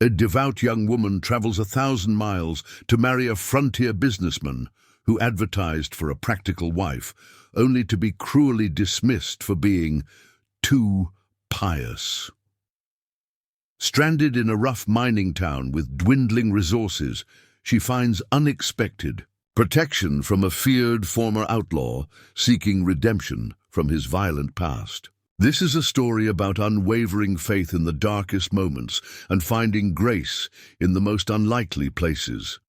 A devout young woman travels 1,000 miles to marry a frontier businessman who advertised for a practical wife, only to be cruelly dismissed for being too pious. Stranded in a rough mining town with dwindling resources, she finds unexpected protection from a feared former outlaw seeking redemption from his violent past. This is a story about unwavering faith in the darkest moments and finding grace in the most unlikely places.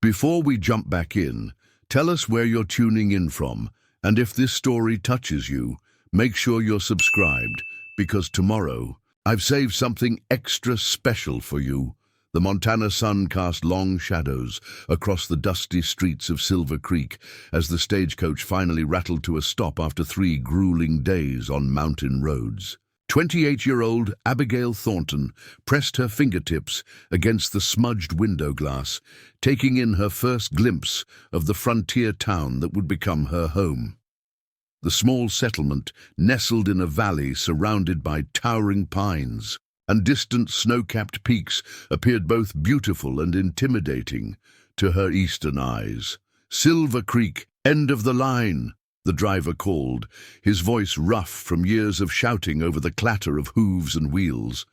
Before we jump back in, tell us where you're tuning in from, and if this story touches you, make sure you're subscribed, because tomorrow I've saved something extra special for you. The Montana sun cast long shadows across the dusty streets of Silver Creek as the stagecoach finally rattled to a stop after 3 grueling days on mountain roads. 28-year-old Abigail Thornton pressed her fingertips against the smudged window glass, taking in her first glimpse of the frontier town that would become her home. The small settlement nestled in a valley surrounded by towering pines, and distant snow-capped peaks appeared both beautiful and intimidating to her eastern eyes. "Silver Creek, end of the line," the driver called, his voice rough from years of shouting over the clatter of hooves and wheels.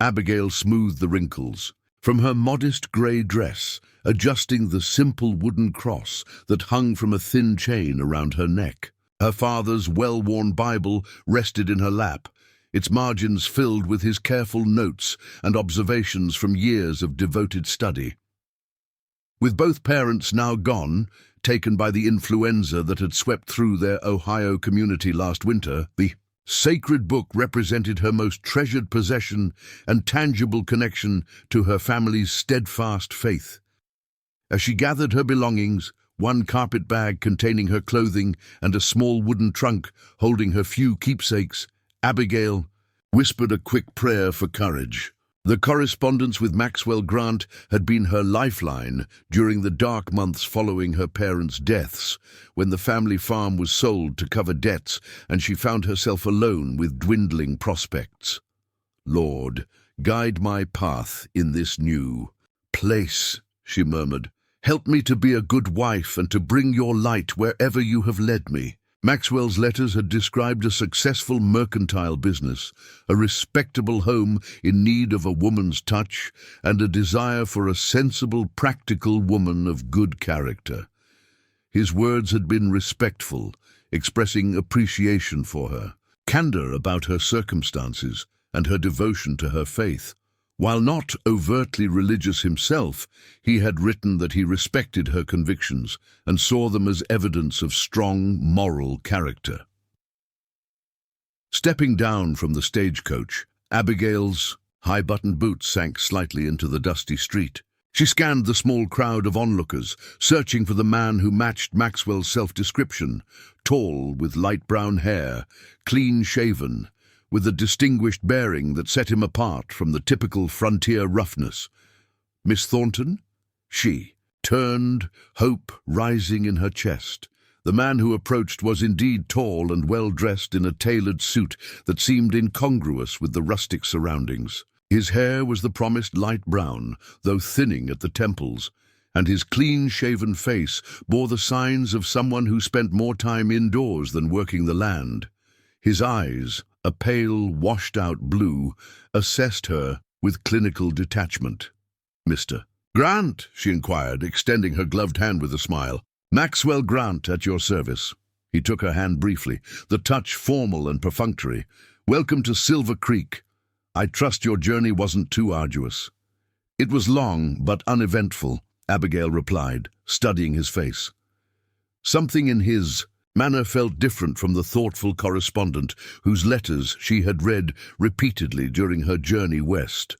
Abigail smoothed the wrinkles from her modest grey dress, adjusting the simple wooden cross that hung from a thin chain around her neck. Her father's well-worn Bible rested in her lap, its margins filled with his careful notes and observations from years of devoted study. With both parents now gone, taken by the influenza that had swept through their Ohio community last winter, the sacred book represented her most treasured possession and tangible connection to her family's steadfast faith. As she gathered her belongings, one carpet bag containing her clothing and a small wooden trunk holding her few keepsakes, Abigail whispered a quick prayer for courage. The correspondence with Maxwell Grant had been her lifeline during the dark months following her parents' deaths, when the family farm was sold to cover debts and she found herself alone with dwindling prospects. "Lord, guide my path in this new place," she murmured. "Help me to be a good wife and to bring your light wherever you have led me." Maxwell's letters had described a successful mercantile business, a respectable home in need of a woman's touch, and a desire for a sensible, practical woman of good character. His words had been respectful, expressing appreciation for her, candor about her circumstances, and her devotion to her faith. While not overtly religious himself, he had written that he respected her convictions and saw them as evidence of strong moral character. Stepping down from the stagecoach, Abigail's high-buttoned boots sank slightly into the dusty street. She scanned the small crowd of onlookers, searching for the man who matched Maxwell's self-description: tall, with light brown hair, clean-shaven, with a distinguished bearing that set him apart from the typical frontier roughness. "Miss Thornton?" She turned, hope rising in her chest. The man who approached was indeed tall and well-dressed in a tailored suit that seemed incongruous with the rustic surroundings. His hair was the promised light brown, though thinning at the temples, and his clean-shaven face bore the signs of someone who spent more time indoors than working the land. His eyes, a pale, washed-out blue, assessed her with clinical detachment. "Mr. Grant?" she inquired, extending her gloved hand with a smile. "Maxwell Grant, at your service." He took her hand briefly, the touch formal and perfunctory. "Welcome to Silver Creek. I trust your journey wasn't too arduous." "It was long, but uneventful," Abigail replied, studying his face. Something in his manner felt different from the thoughtful correspondent whose letters she had read repeatedly during her journey west.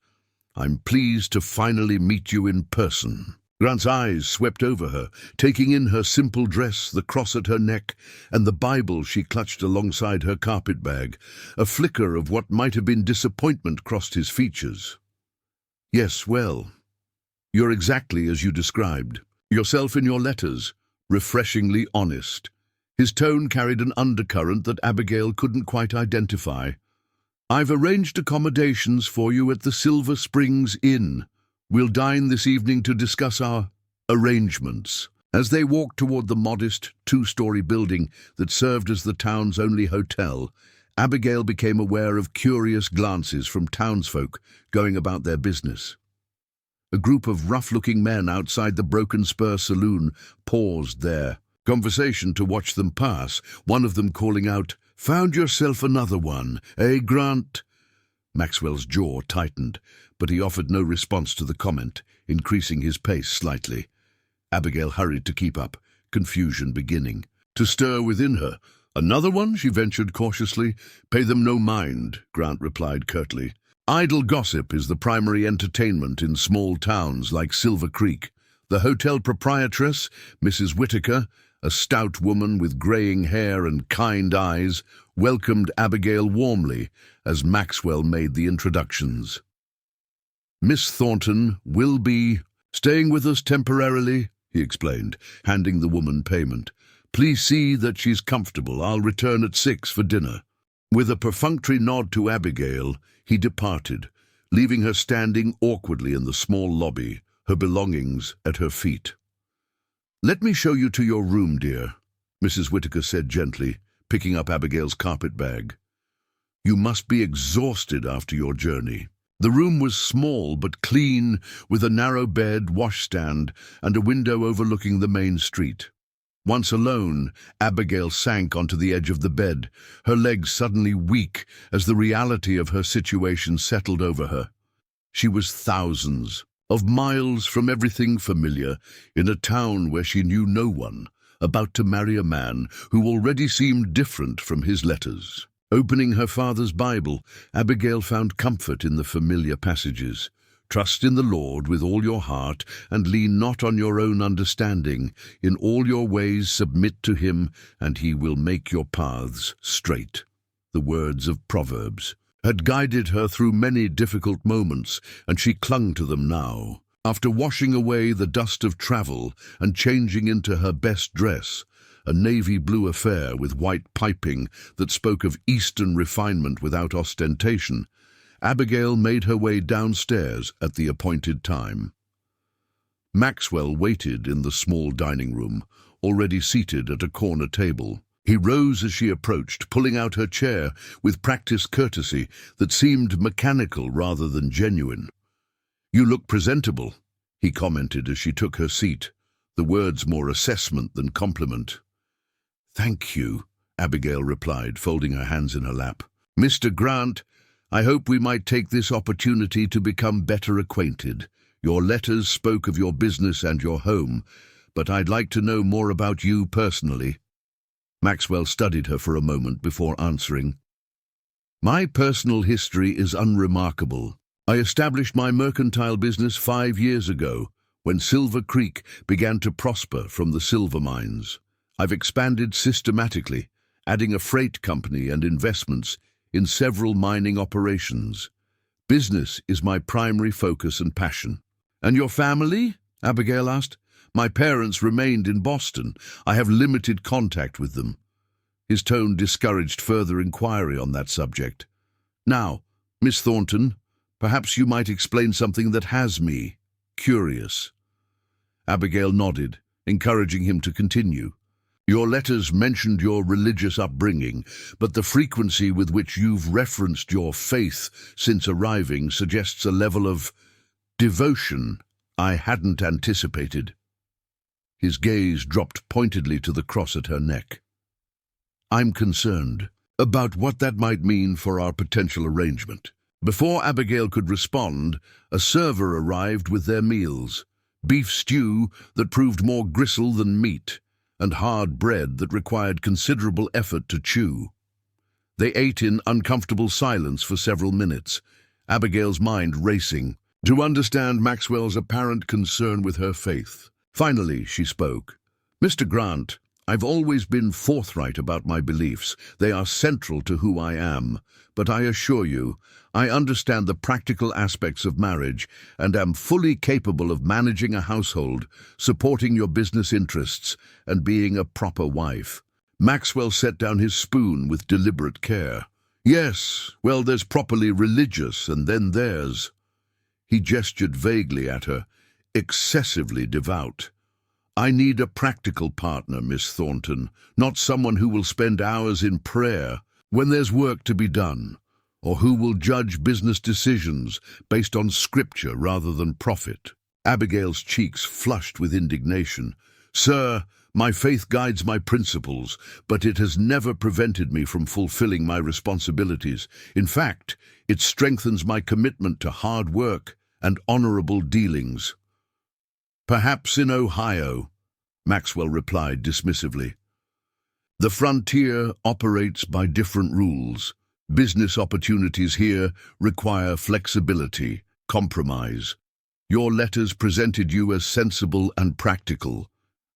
"I'm pleased to finally meet you in person." Grant's eyes swept over her, taking in her simple dress, the cross at her neck, and the Bible she clutched alongside her carpet bag. A flicker of what might have been disappointment crossed his features. "Yes, well, you're exactly as you described. Yourself in your letters, refreshingly honest." His tone carried an undercurrent that Abigail couldn't quite identify. I've arranged accommodations for you at the Silver Springs Inn. We'll dine this evening to discuss our arrangements." As they walked toward the modest two-story building that served as the town's only hotel, Abigail became aware of curious glances from townsfolk going about their business. A group of rough-looking men outside the Broken Spur saloon paused their conversation to watch them pass, one of them calling out, "Found yourself another one, eh, Grant?" Maxwell's jaw tightened, but he offered no response to the comment, increasing his pace slightly. Abigail hurried to keep up, confusion beginning to stir within her. "Another one?" she ventured cautiously. "Pay them no mind," Grant replied curtly. "Idle gossip is the primary entertainment in small towns like Silver Creek." The hotel proprietress, Mrs. Whitaker, a stout woman with graying hair and kind eyes, welcomed Abigail warmly as Maxwell made the introductions. "Miss Thornton will be staying with us temporarily," he explained, handing the woman payment. "Please see that she's comfortable. I'll return at 6 for dinner." With a perfunctory nod to Abigail, he departed, leaving her standing awkwardly in the small lobby, her belongings at her feet. "Let me show you to your room, dear," Mrs. Whitaker said gently, picking up Abigail's carpet bag. "You must be exhausted after your journey." The room was small but clean, with a narrow bed, washstand, and a window overlooking the main street. Once alone, Abigail sank onto the edge of the bed, her legs suddenly weak as the reality of her situation settled over her. She was thousands of miles from everything familiar, in a town where she knew no one, about to marry a man who already seemed different from his letters. Opening her father's Bible, Abigail found comfort in the familiar passages. "Trust in the Lord with all your heart, and lean not on your own understanding. In all your ways submit to him, and he will make your paths straight." The words of Proverbs had guided her through many difficult moments, and she clung to them now. After washing away the dust of travel and changing into her best dress, a navy blue affair with white piping that spoke of Eastern refinement without ostentation, Abigail made her way downstairs at the appointed time. Maxwell waited in the small dining room, already seated at a corner table. He rose as she approached, pulling out her chair with practiced courtesy that seemed mechanical rather than genuine. "You look presentable," he commented as she took her seat, the words more assessment than compliment. "Thank you," Abigail replied, folding her hands in her lap. "Mr. Grant, I hope we might take this opportunity to become better acquainted. Your letters spoke of your business and your home, but I'd like to know more about you personally." Maxwell studied her for a moment before answering. "My personal history is unremarkable. I established my mercantile business 5 years ago, when Silver Creek began to prosper from the silver mines. I've expanded systematically, adding a freight company and investments in several mining operations. Business is my primary focus and passion." "And your family?" Abigail asked. "My parents remained in Boston. I have limited contact with them." His tone discouraged further inquiry on that subject. "Now, Miss Thornton, perhaps you might explain something that has me curious." Abigail nodded, encouraging him to continue. "Your letters mentioned your religious upbringing, but the frequency with which you've referenced your faith since arriving suggests a level of devotion I hadn't anticipated." His gaze dropped pointedly to the cross at her neck. "I'm concerned about what that might mean for our potential arrangement." Before Abigail could respond, a server arrived with their meals: beef stew that proved more gristle than meat, and hard bread that required considerable effort to chew. They ate in uncomfortable silence for several minutes, Abigail's mind racing to understand Maxwell's apparent concern with her faith. Finally, she spoke. "Mr. Grant, I've always been forthright about my beliefs. They are central to who I am. But I assure you, I understand the practical aspects of marriage and am fully capable of managing a household, supporting your business interests, and being a proper wife." Maxwell set down his spoon with deliberate care. Yes, well, there's properly religious, and then there's—" He gestured vaguely at her. "Excessively devout. I need a practical partner, Miss Thornton, not someone who will spend hours in prayer when there's work to be done, or who will judge business decisions based on scripture rather than profit." Abigail's cheeks flushed with indignation. "Sir, my faith guides my principles, but it has never prevented me from fulfilling my responsibilities. In fact, it strengthens my commitment to hard work and honorable dealings." "Perhaps in Ohio," Maxwell replied dismissively. "The frontier operates by different rules. Business opportunities here require flexibility, compromise. Your letters presented you as sensible and practical.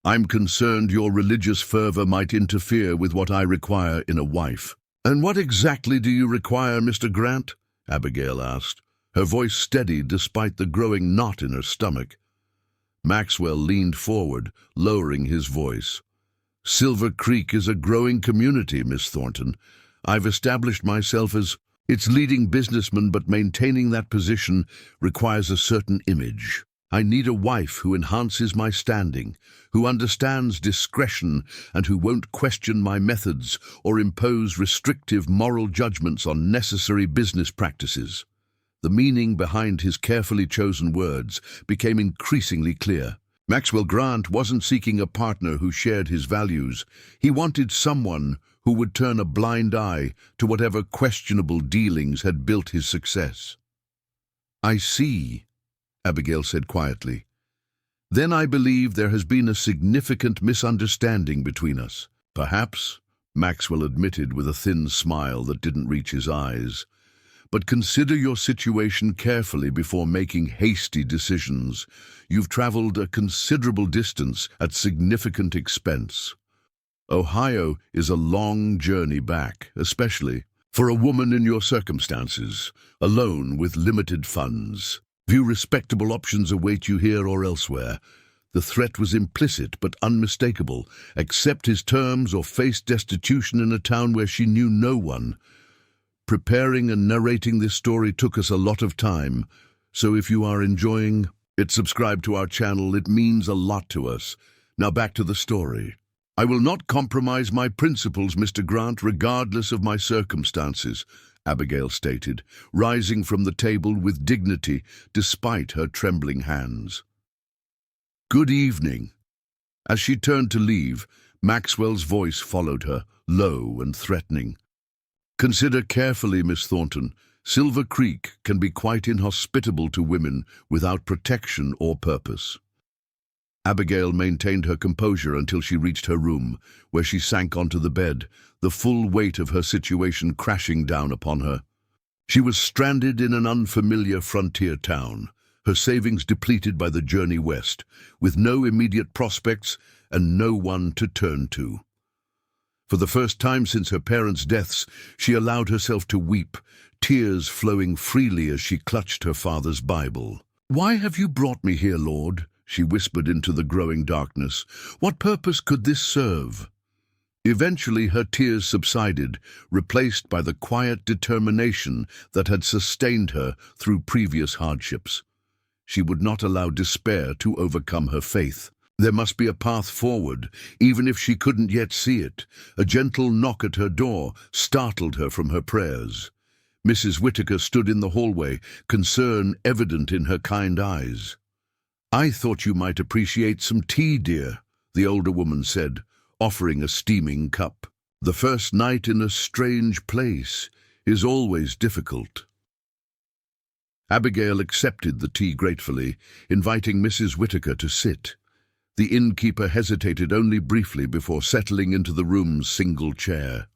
I'm concerned your religious fervor might interfere with what I require in a wife." "And what exactly do you require, Mr. Grant?" Abigail asked, her voice steady despite the growing knot in her stomach. Maxwell leaned forward, lowering his voice. "Silver Creek is a growing community, Miss Thornton. I've established myself as its leading businessman, but maintaining that position requires a certain image. I need a wife who enhances my standing, who understands discretion, and who won't question my methods or impose restrictive moral judgments on necessary business practices." The meaning behind his carefully chosen words became increasingly clear. Maxwell Grant wasn't seeking a partner who shared his values. He wanted someone who would turn a blind eye to whatever questionable dealings had built his success. "I see," Abigail said quietly. "Then I believe there has been a significant misunderstanding between us." "Perhaps," Maxwell admitted with a thin smile that didn't reach his eyes. "But consider your situation carefully before making hasty decisions. You've traveled a considerable distance at significant expense. Ohio is a long journey back, especially for a woman in your circumstances, alone with limited funds. Few respectable options await you here or elsewhere." The threat was implicit but unmistakable. Accept his terms or face destitution in a town where she knew no one. Preparing and narrating this story took us a lot of time, so if you are enjoying it, subscribe to our channel. It means a lot to us. Now back to the story. "I will not compromise my principles, Mr. Grant, regardless of my circumstances," Abigail stated, rising from the table with dignity despite her trembling hands. "Good evening." As she turned to leave, Maxwell's voice followed her, low and threatening. "Consider carefully, Miss Thornton. Silver Creek can be quite inhospitable to women without protection or purpose." Abigail maintained her composure until she reached her room, where she sank onto the bed, the full weight of her situation crashing down upon her. She was stranded in an unfamiliar frontier town, her savings depleted by the journey west, with no immediate prospects and no one to turn to. For the first time since her parents' deaths, she allowed herself to weep, tears flowing freely as she clutched her father's Bible. "Why have you brought me here, Lord?" she whispered into the growing darkness. "What purpose could this serve?" Eventually her tears subsided, replaced by the quiet determination that had sustained her through previous hardships. She would not allow despair to overcome her faith. There must be a path forward, even if she couldn't yet see it. A gentle knock at her door startled her from her prayers. Mrs. Whitaker stood in the hallway, concern evident in her kind eyes. "I thought you might appreciate some tea, dear," the older woman said, offering a steaming cup. "The first night in a strange place is always difficult." Abigail accepted the tea gratefully, inviting Mrs. Whitaker to sit. The innkeeper hesitated only briefly before settling into the room's single chair.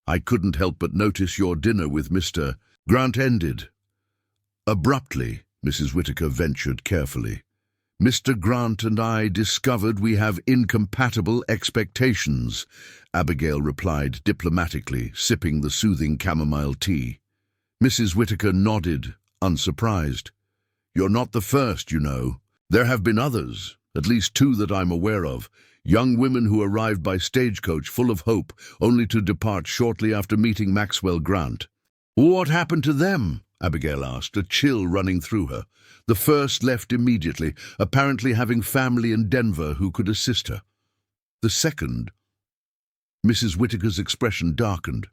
"I couldn't help but notice your dinner with Mr. Grant ended." Abruptly, Mrs. Whitaker ventured carefully. "Mr. Grant and I discovered we have incompatible expectations," Abigail replied diplomatically, sipping the soothing chamomile tea. Mrs. Whitaker nodded, unsurprised. "You're not the first, you know. There have been others, at least two that I'm aware of. young women who arrived by stagecoach full of hope, only to depart shortly after meeting Maxwell Grant. "What happened to them?" Abigail asked, a chill running through her. The first left immediately, apparently having family in Denver who could assist her. The second, Mrs. Whittaker's expression darkened.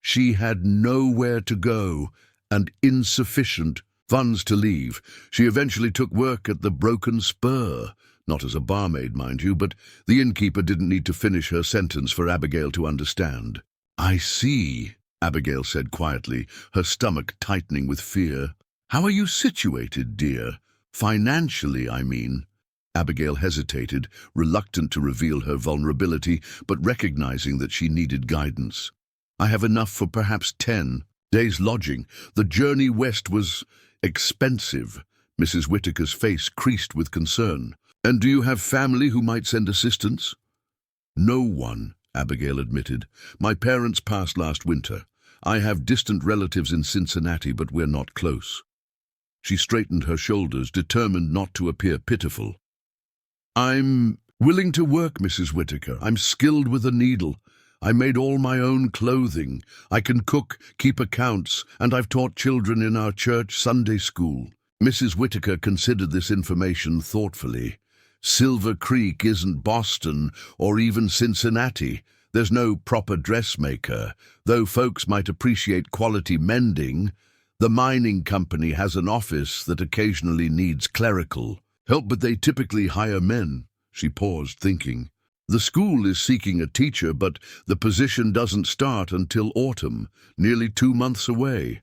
She had nowhere to go and insufficient funds to leave. She eventually took work at the Broken Spur, not as a barmaid, mind you, but the innkeeper didn't need to finish her sentence for Abigail to understand. "I see," Abigail said quietly, her stomach tightening with fear. "How are you situated, dear? Financially, I mean." Abigail hesitated, reluctant to reveal her vulnerability, but recognizing that she needed guidance. "I have enough for perhaps 10 days' lodging. The journey west was expensive." Mrs. Whittaker's face creased with concern. "And do you have family who might send assistance?" "No one," Abigail admitted. "My parents passed last winter. I have distant relatives in Cincinnati, but we're not close." She straightened her shoulders, determined not to appear pitiful. "I'm willing to work, Mrs. Whittaker. I'm skilled with a needle. I made all my own clothing. I can cook, keep accounts, and I've taught children in our church Sunday school." Mrs. Whittaker considered this information thoughtfully. "Silver Creek isn't Boston or even Cincinnati. There's no proper dressmaker, though folks might appreciate quality mending. The mining company has an office that occasionally needs clerical help, but they typically hire men." She paused, thinking. "The school is seeking a teacher, but the position doesn't start until autumn, nearly 2 months away."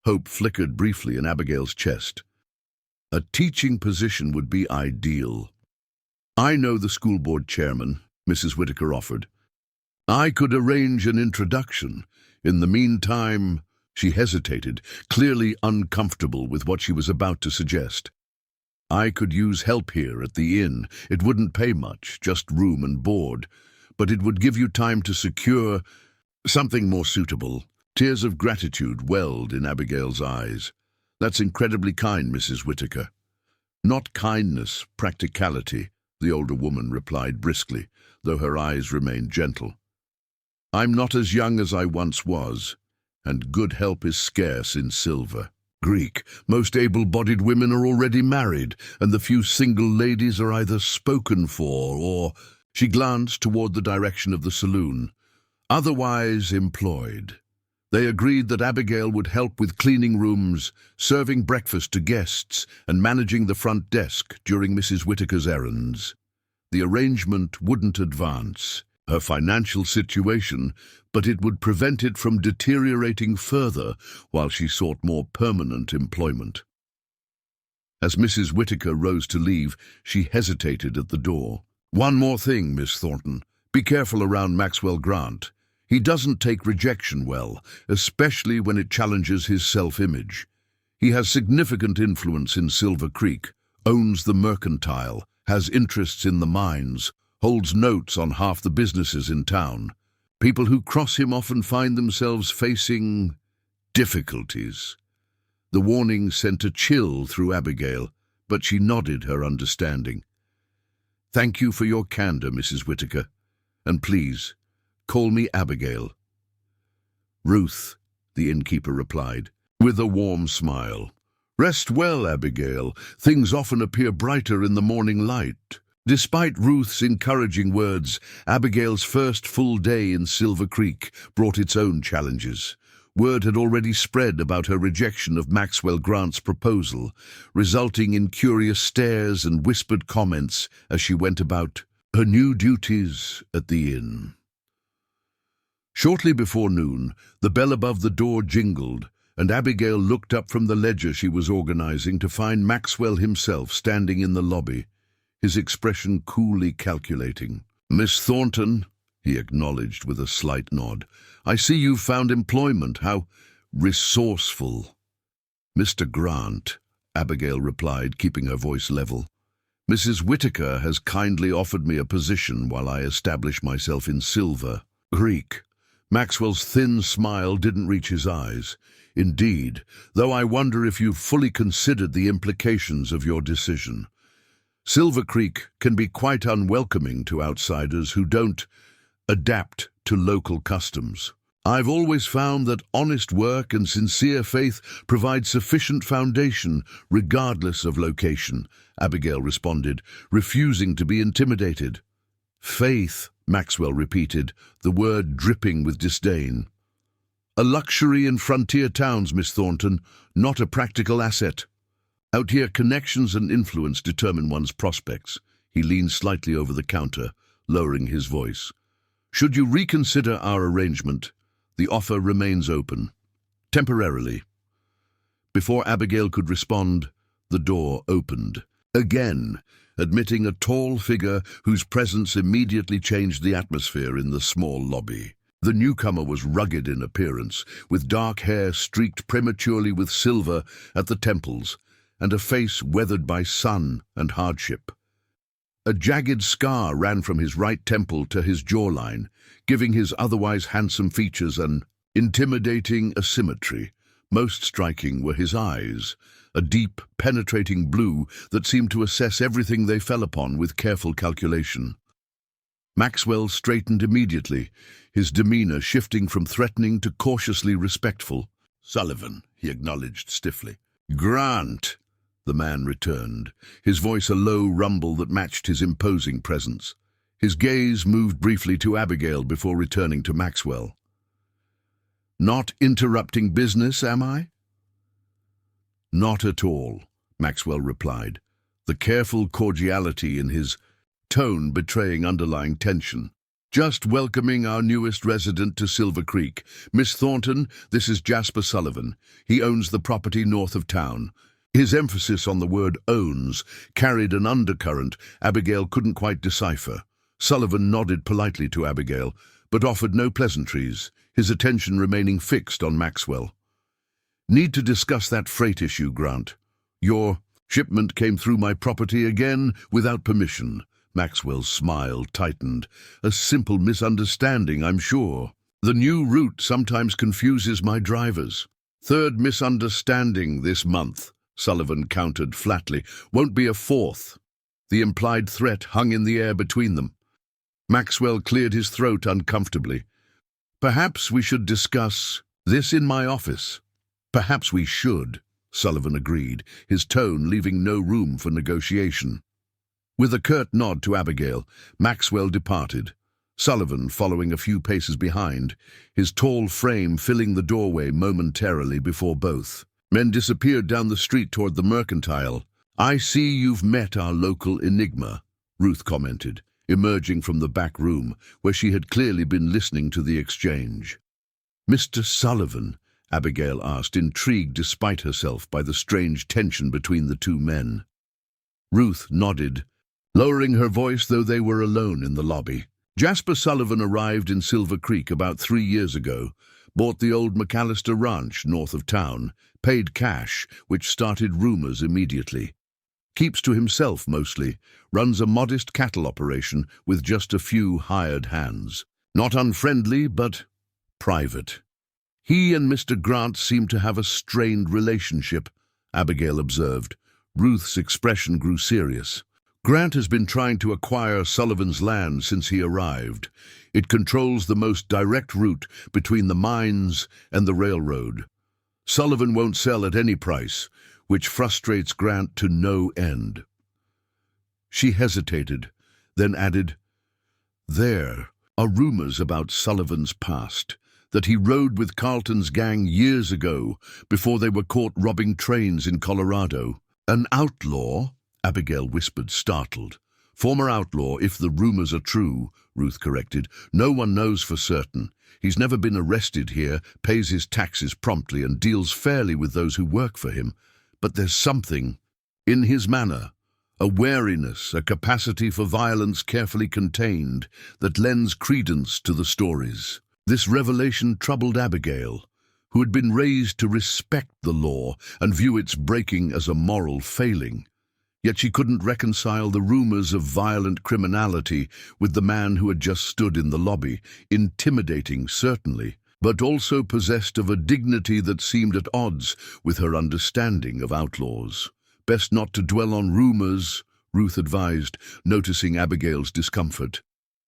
Hope flickered briefly in Abigail's chest. A teaching position would be ideal. "I know the school board chairman," Mrs. Whittaker offered. "I could arrange an introduction. In the meantime—" She hesitated, clearly uncomfortable with what she was about to suggest. "I could use help here at the inn. It wouldn't pay much, just room and board, but it would give you time to secure something more suitable." Tears of gratitude welled in Abigail's eyes. "That's incredibly kind, Mrs. Whittaker." "Not kindness, practicality," the older woman replied briskly, though her eyes remained gentle. "I'm not as young as I once was, and good help is scarce in Silver Creek. Most able-bodied women are already married, and the few single ladies are either spoken for or—" She glanced toward the direction of the saloon. "Otherwise employed." They agreed that Abigail would help with cleaning rooms, serving breakfast to guests, and managing the front desk during Mrs. Whittaker's errands. The arrangement wouldn't advance her financial situation, but it would prevent it from deteriorating further while she sought more permanent employment. As Mrs. Whittaker rose to leave, she hesitated at the door. "One more thing, Miss Thornton. Be careful around Maxwell Grant. He doesn't take rejection well, especially when it challenges his self-image. He has significant influence in Silver Creek, owns the mercantile, has interests in the mines, holds notes on half the businesses in town. People who cross him often find themselves facing difficulties." The warning sent a chill through Abigail, but she nodded her understanding. "Thank you for your candor, Mrs. Whittaker, and please, call me Abigail." "Ruth," the innkeeper replied, with a warm smile. "Rest well, Abigail. Things often appear brighter in the morning light." Despite Ruth's encouraging words, Abigail's first full day in Silver Creek brought its own challenges. Word had already spread about her rejection of Maxwell Grant's proposal, resulting in curious stares and whispered comments as she went about her new duties at the inn. Shortly before noon, the bell above the door jingled, and Abigail looked up from the ledger she was organizing to find Maxwell himself standing in the lobby, his expression coolly calculating. "Miss Thornton," he acknowledged with a slight nod, "I see you've found employment. How resourceful." "Mr. Grant," Abigail replied, keeping her voice level. "Mrs. Whittaker has kindly offered me a position while I establish myself in Silver Creek." Maxwell's thin smile didn't reach his eyes. "Indeed, though I wonder if you've fully considered the implications of your decision. Silver Creek can be quite unwelcoming to outsiders who don't adapt to local customs. I've always found that honest work and sincere faith provide sufficient foundation regardless of location, Abigail responded, refusing to be intimidated. Faith, Maxwell repeated, the word dripping with disdain. A luxury in frontier towns, Miss Thornton, not a practical asset. Out here, connections and influence determine one's prospects. He leaned slightly over the counter, lowering his voice. Should you reconsider our arrangement, the offer remains open. Temporarily. Before Abigail could respond, the door opened. Again, admitting a tall figure whose presence immediately changed the atmosphere in the small lobby. The newcomer was rugged in appearance, with dark hair streaked prematurely with silver at the temples, and a face weathered by sun and hardship. A jagged scar ran from his right temple to his jawline, giving his otherwise handsome features an intimidating asymmetry. Most striking were his eyes, a deep, penetrating blue that seemed to assess everything they fell upon with careful calculation. Maxwell straightened immediately, his demeanor shifting from threatening to cautiously respectful. "Sullivan," he acknowledged stiffly. "Grant," the man returned, his voice a low rumble that matched his imposing presence. His gaze moved briefly to Abigail before returning to Maxwell. "Not interrupting business, am I?" "Not at all," Maxwell replied, the careful cordiality in his tone betraying underlying tension. "Just welcoming our newest resident to Silver Creek. Miss Thornton, this is Jasper Sullivan. He owns the property north of town." His emphasis on the word owns carried an undercurrent Abigail couldn't quite decipher. Sullivan nodded politely to Abigail, but offered no pleasantries, his attention remaining fixed on Maxwell. "Need to discuss that freight issue, Grant. Your shipment came through my property again without permission." Maxwell's smile tightened. "A simple misunderstanding, I'm sure. The new route sometimes confuses my drivers." "Third misunderstanding this month," Sullivan countered flatly. "Won't be a fourth." The implied threat hung in the air between them. Maxwell cleared his throat uncomfortably. "Perhaps we should discuss this in my office." "Perhaps we should," Sullivan agreed, his tone leaving no room for negotiation. With a curt nod to Abigail, Maxwell departed, Sullivan following a few paces behind, his tall frame filling the doorway momentarily before both. Men disappeared down the street toward the Mercantile. "I see you've met our local enigma," Ruth commented, emerging from the back room, where she had clearly been listening to the exchange. "Mr. Sullivan?" Abigail asked, intrigued despite herself by the strange tension between the two men. Ruth nodded, lowering her voice though they were alone in the lobby. "Jasper Sullivan arrived in Silver Creek about 3 years ago, bought the old McAllister Ranch north of town, paid cash, which started rumors immediately. Keeps to himself mostly, runs a modest cattle operation with just a few hired hands. Not unfriendly, but private. He and Mr. Grant seem to have a strained relationship," Abigail observed. Ruth's expression grew serious. "Grant has been trying to acquire Sullivan's land since he arrived. It controls the most direct route between the mines and the railroad. Sullivan won't sell at any price, which frustrates Grant to no end." She hesitated, then added, "There are rumors about Sullivan's past, that he rode with Carlton's gang years ago, before they were caught robbing trains in Colorado. An outlaw?" Abigail whispered, startled. "Former outlaw, if the rumors are true," Ruth corrected. "No one knows for certain. He's never been arrested here, pays his taxes promptly, and deals fairly with those who work for him. But there's something in his manner, a wariness, a capacity for violence carefully contained, that lends credence to the stories." This revelation troubled Abigail, who had been raised to respect the law and view its breaking as a moral failing. Yet she couldn't reconcile the rumors of violent criminality with the man who had just stood in the lobby, intimidating certainly, but also possessed of a dignity that seemed at odds with her understanding of outlaws. Best not to dwell on rumors, Ruth advised, noticing Abigail's discomfort.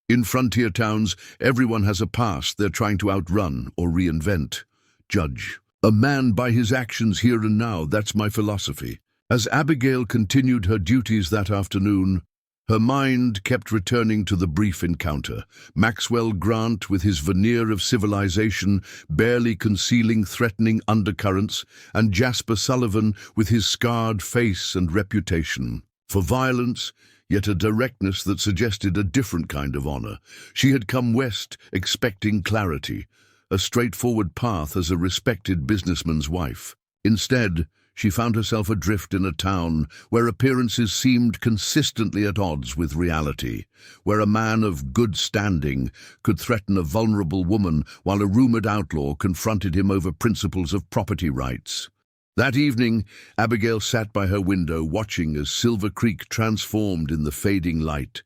In frontier towns, everyone has a past they're trying to outrun or reinvent. Judge a man by his actions here and now, that's my philosophy. As Abigail continued her duties that afternoon, her mind kept returning to the brief encounter. Maxwell Grant, with his veneer of civilization barely concealing threatening undercurrents, and Jasper Sullivan, with his scarred face and reputation for violence, yet a directness that suggested a different kind of honor. She had come west expecting clarity, a straightforward path as a respected businessman's wife. Instead, she found herself adrift in a town where appearances seemed consistently at odds with reality, where a man of good standing could threaten a vulnerable woman while a rumored outlaw confronted him over principles of property rights. That evening, Abigail sat by her window watching as Silver Creek transformed in the fading light.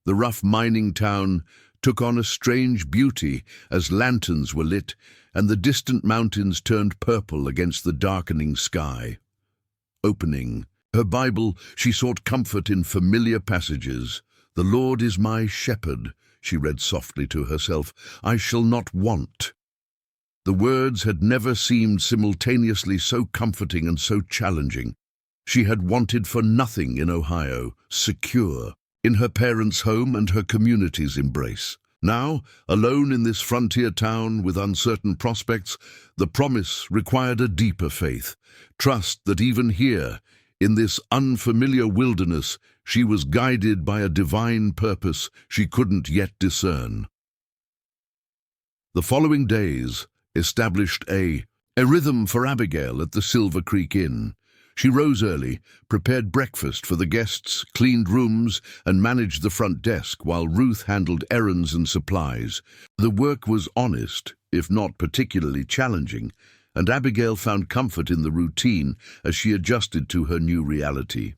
The rough mining town took on a strange beauty as lanterns were lit and the distant mountains turned purple against the darkening sky. Opening her Bible, she sought comfort in familiar passages. "The Lord is my shepherd," she read softly to herself. "I shall not want." The words had never seemed simultaneously so comforting and so challenging. She had wanted for nothing in Ohio, secure, in her parents' home and her community's embrace. Now, alone in this frontier town with uncertain prospects, the promise required a deeper faith. Trust that even here, in this unfamiliar wilderness, she was guided by a divine purpose she couldn't yet discern. The following days established a rhythm for Abigail at the Silver Creek Inn. She rose early, prepared breakfast for the guests, cleaned rooms, and managed the front desk while Ruth handled errands and supplies. The work was honest, if not particularly challenging, and Abigail found comfort in the routine as she adjusted to her new reality.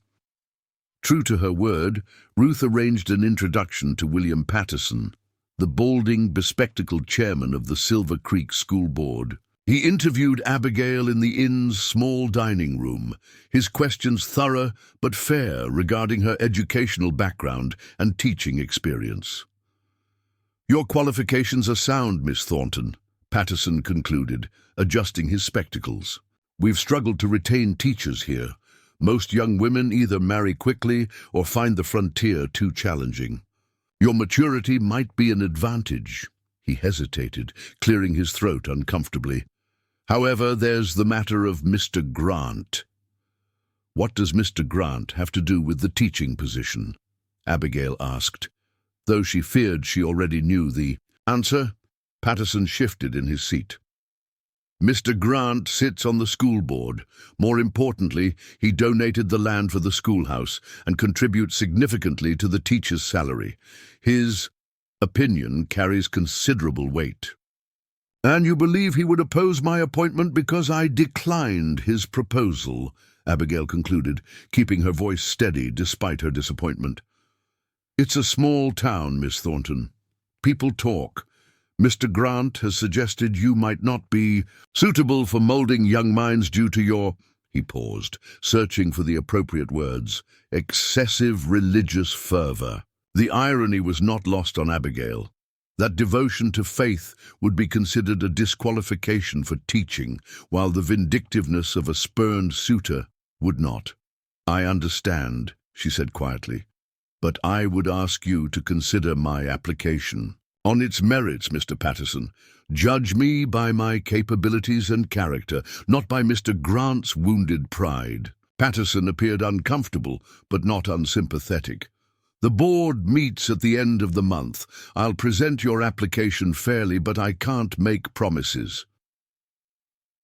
True to her word, Ruth arranged an introduction to William Patterson, the balding, bespectacled chairman of the Silver Creek School Board. He interviewed Abigail in the inn's small dining room, his questions thorough but fair regarding her educational background and teaching experience. "Your qualifications are sound, Miss Thornton," Patterson concluded, adjusting his spectacles. "We've struggled to retain teachers here. Most young women either marry quickly or find the frontier too challenging. Your maturity might be an advantage." He hesitated, clearing his throat uncomfortably. "However, there's the matter of Mr. Grant." "What does Mr. Grant have to do with the teaching position?" Abigail asked. Though she feared she already knew the answer, Patterson shifted in his seat. "Mr. Grant sits on the school board. More importantly, he donated the land for the schoolhouse and contributes significantly to the teacher's salary. His opinion carries considerable weight." "And you believe he would oppose my appointment because I declined his proposal," Abigail concluded, keeping her voice steady despite her disappointment. "It's a small town, Miss Thornton. People talk. Mr. Grant has suggested you might not be suitable for molding young minds due to your—" He paused, searching for the appropriate words. "Excessive religious fervor." The irony was not lost on Abigail. That devotion to faith would be considered a disqualification for teaching, while the vindictiveness of a spurned suitor would not. "I understand," she said quietly, "but I would ask you to consider my application on its merits, Mr. Patterson. Judge me by my capabilities and character, not by Mr. Grant's wounded pride." Patterson appeared uncomfortable, but not unsympathetic. "The board meets at the end of the month. I'll present your application fairly, but I can't make promises."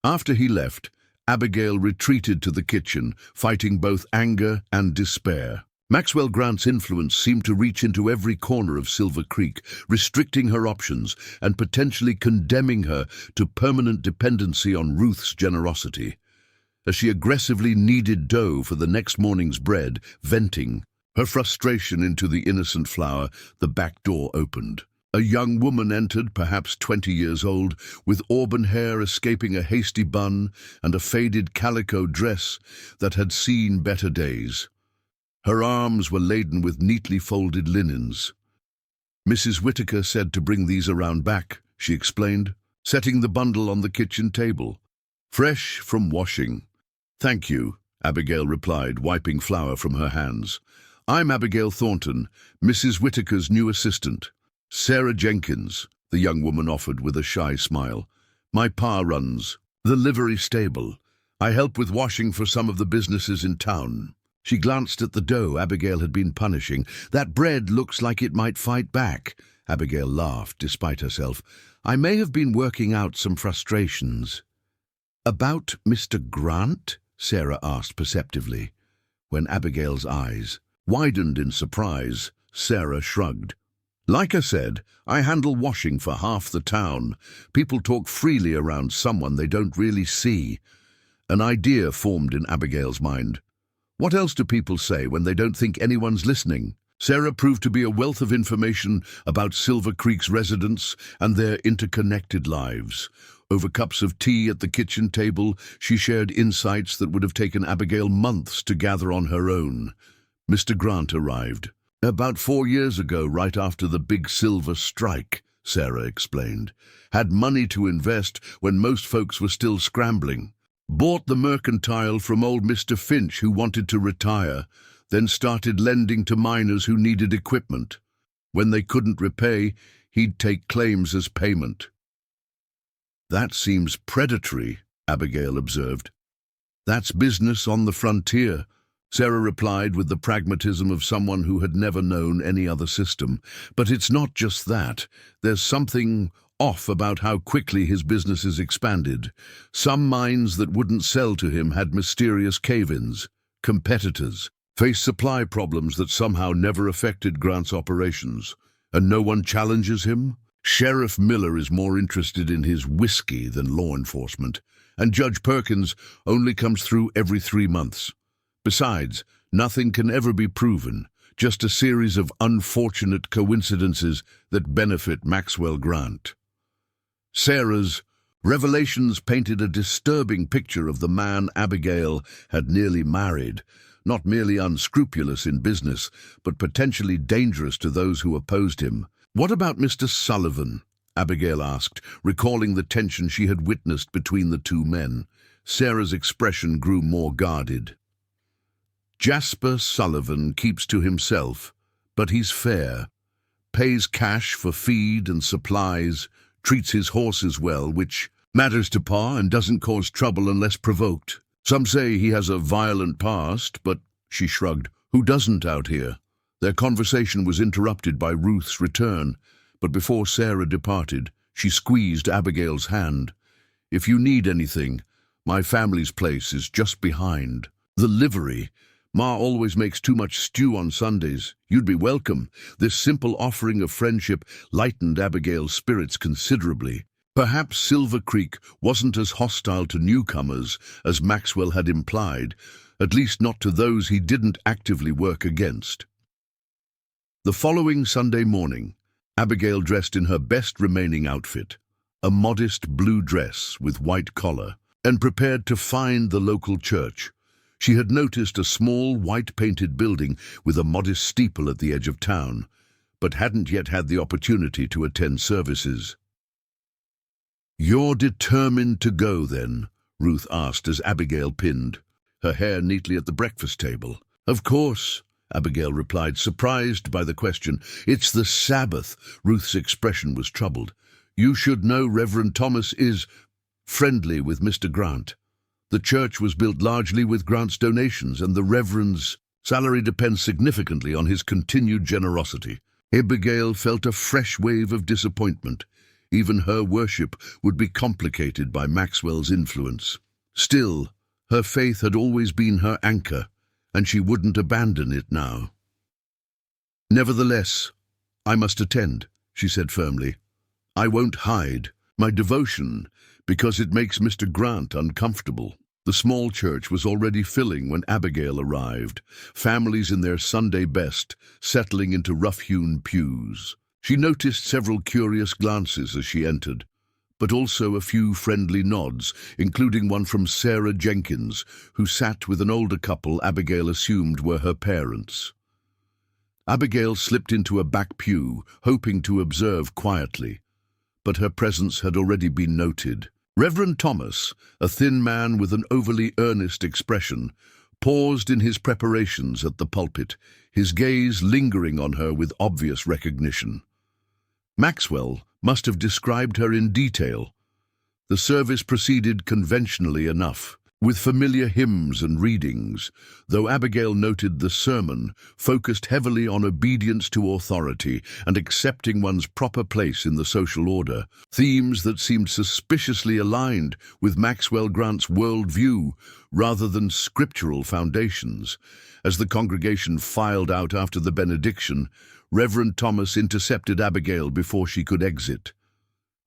After he left, Abigail retreated to the kitchen, fighting both anger and despair. Maxwell Grant's influence seemed to reach into every corner of Silver Creek, restricting her options and potentially condemning her to permanent dependency on Ruth's generosity. As she aggressively kneaded dough for the next morning's bread, venting her frustration into the innocent flour, the back door opened. A young woman entered, perhaps 20 years old, with auburn hair escaping a hasty bun and a faded calico dress that had seen better days. Her arms were laden with neatly folded linens. "Mrs. Whitaker said to bring these around back," she explained, setting the bundle on the kitchen table. "Fresh from washing." "Thank you," Abigail replied, wiping flour from her hands. "I'm Abigail Thornton, Mrs. Whitaker's new assistant." "Sarah Jenkins," the young woman offered with a shy smile. "My pa runs the livery stable. I help with washing for some of the businesses in town." She glanced at the dough Abigail had been punishing. "That bread looks like it might fight back." Abigail laughed, despite herself. "I may have been working out some frustrations." "About Mr. Grant?" Sarah asked perceptively. When Abigail's eyes widened in surprise, Sarah shrugged. "Like I said, I handle washing for half the town. People talk freely around someone they don't really see." An idea formed in Abigail's mind. What else do people say when they don't think anyone's listening? Sarah proved to be a wealth of information about Silver Creek's residents and their interconnected lives. Over cups of tea at the kitchen table, she shared insights that would have taken Abigail months to gather on her own. Mr. Grant arrived about 4 years ago, right after the big silver strike, Sarah explained. Had money to invest when most folks were still scrambling. Bought the mercantile from old Mr. Finch, who wanted to retire, then started lending to miners who needed equipment. When they couldn't repay, he'd take claims as payment. "That seems predatory," Abigail observed. "That's business on the frontier," Sarah replied with the pragmatism of someone who had never known any other system. "But it's not just that. There's something off about how quickly his businesses expanded. Some mines that wouldn't sell to him had mysterious cave-ins. Competitors faced supply problems that somehow never affected Grant's operations. And no one challenges him? Sheriff Miller is more interested in his whiskey than law enforcement, and Judge Perkins only comes through every 3 months. Besides, nothing can ever be proven, just a series of unfortunate coincidences that benefit Maxwell Grant." Sarah's revelations painted a disturbing picture of the man Abigail had nearly married, not merely unscrupulous in business, but potentially dangerous to those who opposed him. "What about Mr. Sullivan?" Abigail asked, recalling the tension she had witnessed between the two men. Sarah's expression grew more guarded. "Jasper Sullivan keeps to himself, but he's fair. Pays cash for feed and supplies, treats his horses well, which matters to Pa and doesn't cause trouble unless provoked. Some say he has a violent past, but," she shrugged, "who doesn't out here?" Their conversation was interrupted by Ruth's return, but before Sarah departed, she squeezed Abigail's hand. "If you need anything, my family's place is just behind. The livery. Ma always makes too much stew on Sundays. You'd be welcome." This simple offering of friendship lightened Abigail's spirits considerably. Perhaps Silver Creek wasn't as hostile to newcomers as Maxwell had implied, at least not to those he didn't actively work against. The following Sunday morning, Abigail dressed in her best remaining outfit, a modest blue dress with white collar, and prepared to find the local church. She had noticed a small white-painted building with a modest steeple at the edge of town, but hadn't yet had the opportunity to attend services. "You're determined to go, then?" Ruth asked as Abigail pinned her hair neatly at the breakfast table. "Of course," Abigail replied, surprised by the question. "It's the Sabbath." Ruth's expression was troubled. "You should know Reverend Thomas is friendly with Mr. Grant. The church was built largely with Grant's donations, and the Reverend's salary depends significantly on his continued generosity." Abigail felt a fresh wave of disappointment. Even her worship would be complicated by Maxwell's influence. Still, her faith had always been her anchor, and she wouldn't abandon it now. "Nevertheless, I must attend," she said firmly. "I won't hide my devotion because it makes Mr. Grant uncomfortable." The small church was already filling when Abigail arrived, families in their Sunday best settling into rough-hewn pews. She noticed several curious glances as she entered. but also a few friendly nods, including one from Sarah Jenkins, who sat with an older couple Abigail assumed were her parents. Abigail slipped into a back pew, hoping to observe quietly, but her presence had already been noted. Reverend Thomas, a thin man with an overly earnest expression, paused in his preparations at the pulpit, his gaze lingering on her with obvious recognition. Maxwell must have described her in detail. The service proceeded conventionally enough, with familiar hymns and readings, though Abigail noted the sermon focused heavily on obedience to authority and accepting one's proper place in the social order, themes that seemed suspiciously aligned with Maxwell Grant's worldview rather than scriptural foundations. As the congregation filed out after the benediction, Reverend Thomas intercepted Abigail before she could exit.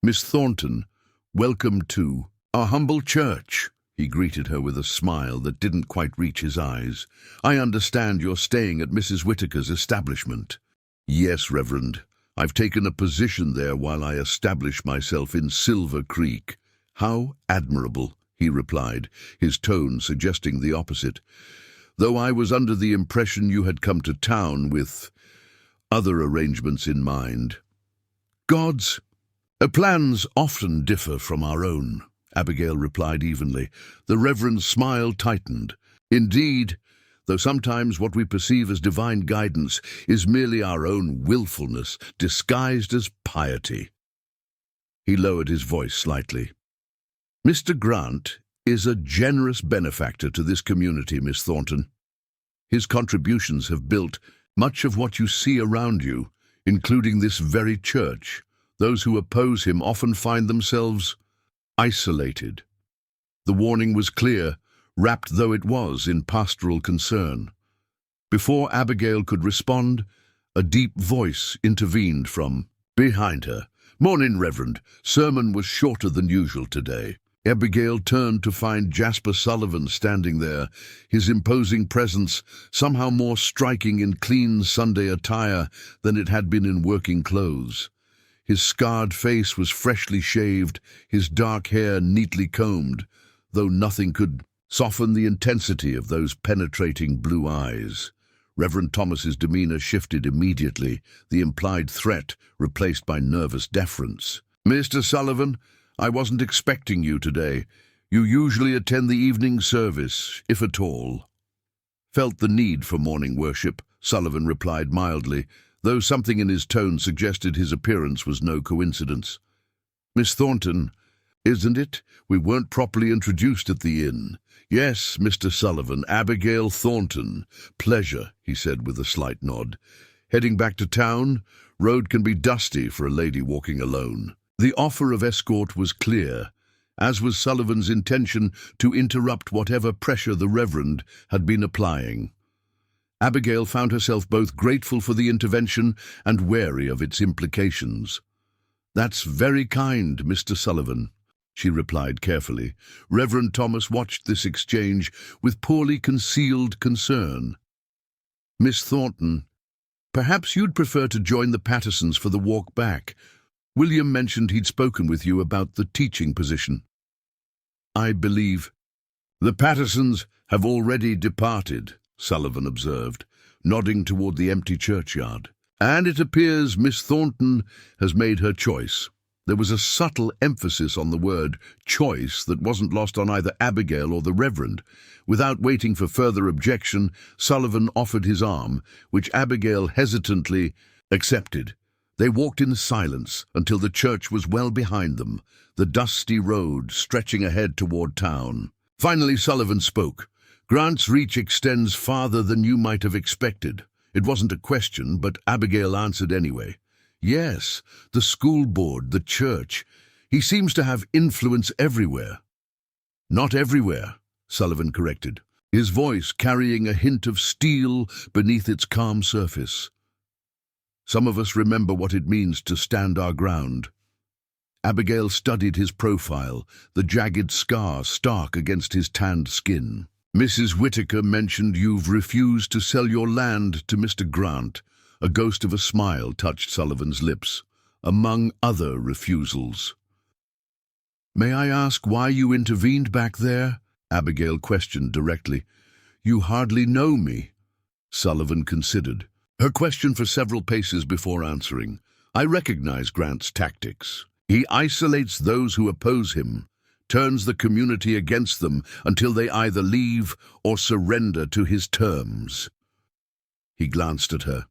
"Miss Thornton, welcome to our humble church," he greeted her with a smile that didn't quite reach his eyes. "I understand you're staying at Mrs. Whittaker's establishment." "Yes, Reverend. I've taken a position there while I establish myself in Silver Creek." "How admirable," he replied, his tone suggesting the opposite. "Though I was under the impression you had come to town with other arrangements in mind." "God's plans often differ from our own," Abigail replied evenly. The Reverend's smile tightened. "Indeed, though sometimes what we perceive as divine guidance is merely our own willfulness disguised as piety." He lowered his voice slightly. "Mr. Grant is a generous benefactor to this community, Miss Thornton. His contributions have built much of what you see around you, including this very church. Those who oppose him often find themselves isolated." The warning was clear, wrapped though it was in pastoral concern. Before Abigail could respond, a deep voice intervened from behind her. "Morning, Reverend. Sermon was shorter than usual today." Abigail turned to find Jasper Sullivan standing there, his imposing presence somehow more striking in clean Sunday attire than it had been in working clothes. His scarred face was freshly shaved, his dark hair neatly combed, though nothing could soften the intensity of those penetrating blue eyes. Reverend Thomas's demeanor shifted immediately, the implied threat replaced by nervous deference. "Mr. Sullivan, I wasn't expecting you today. You usually attend the evening service, if at all." "Felt the need for morning worship," Sullivan replied mildly, though something in his tone suggested his appearance was no coincidence. "Miss Thornton, isn't it? We weren't properly introduced at the inn." "Yes, Mr. Sullivan, Abigail Thornton. Pleasure," he said with a slight nod. "Heading back to town? Road can be dusty for a lady walking alone." The offer of escort was clear, as was Sullivan's intention to interrupt whatever pressure the Reverend had been applying. Abigail found herself both grateful for the intervention and wary of its implications. "That's very kind, Mr. Sullivan," she replied carefully. Reverend Thomas watched this exchange with poorly concealed concern. "Miss Thornton, perhaps you'd prefer to join the Pattersons for the walk back. William mentioned he'd spoken with you about the teaching position." "I believe the Pattersons have already departed," Sullivan observed, nodding toward the empty churchyard. "And it appears Miss Thornton has made her choice." There was a subtle emphasis on the word choice that wasn't lost on either Abigail or the Reverend. Without waiting for further objection, Sullivan offered his arm, which Abigail hesitantly accepted. They walked in silence until the church was well behind them, the dusty road stretching ahead toward town. Finally Sullivan spoke. "Grant's reach extends farther than you might have expected." It wasn't a question, but Abigail answered anyway. "Yes, the school board, the church. He seems to have influence everywhere." "Not everywhere," Sullivan corrected, his voice carrying a hint of steel beneath its calm surface. "Some of us remember what it means to stand our ground." Abigail studied his profile, the jagged scar stark against his tanned skin. "Mrs. Whittaker mentioned you've refused to sell your land to Mr. Grant." A ghost of a smile touched Sullivan's lips. "Among other refusals." "May I ask why you intervened back there?" Abigail questioned directly. "You hardly know me." Sullivan considered her question for several paces before answering. "I recognize Grant's tactics. He isolates those who oppose him, turns the community against them until they either leave or surrender to his terms." He glanced at her.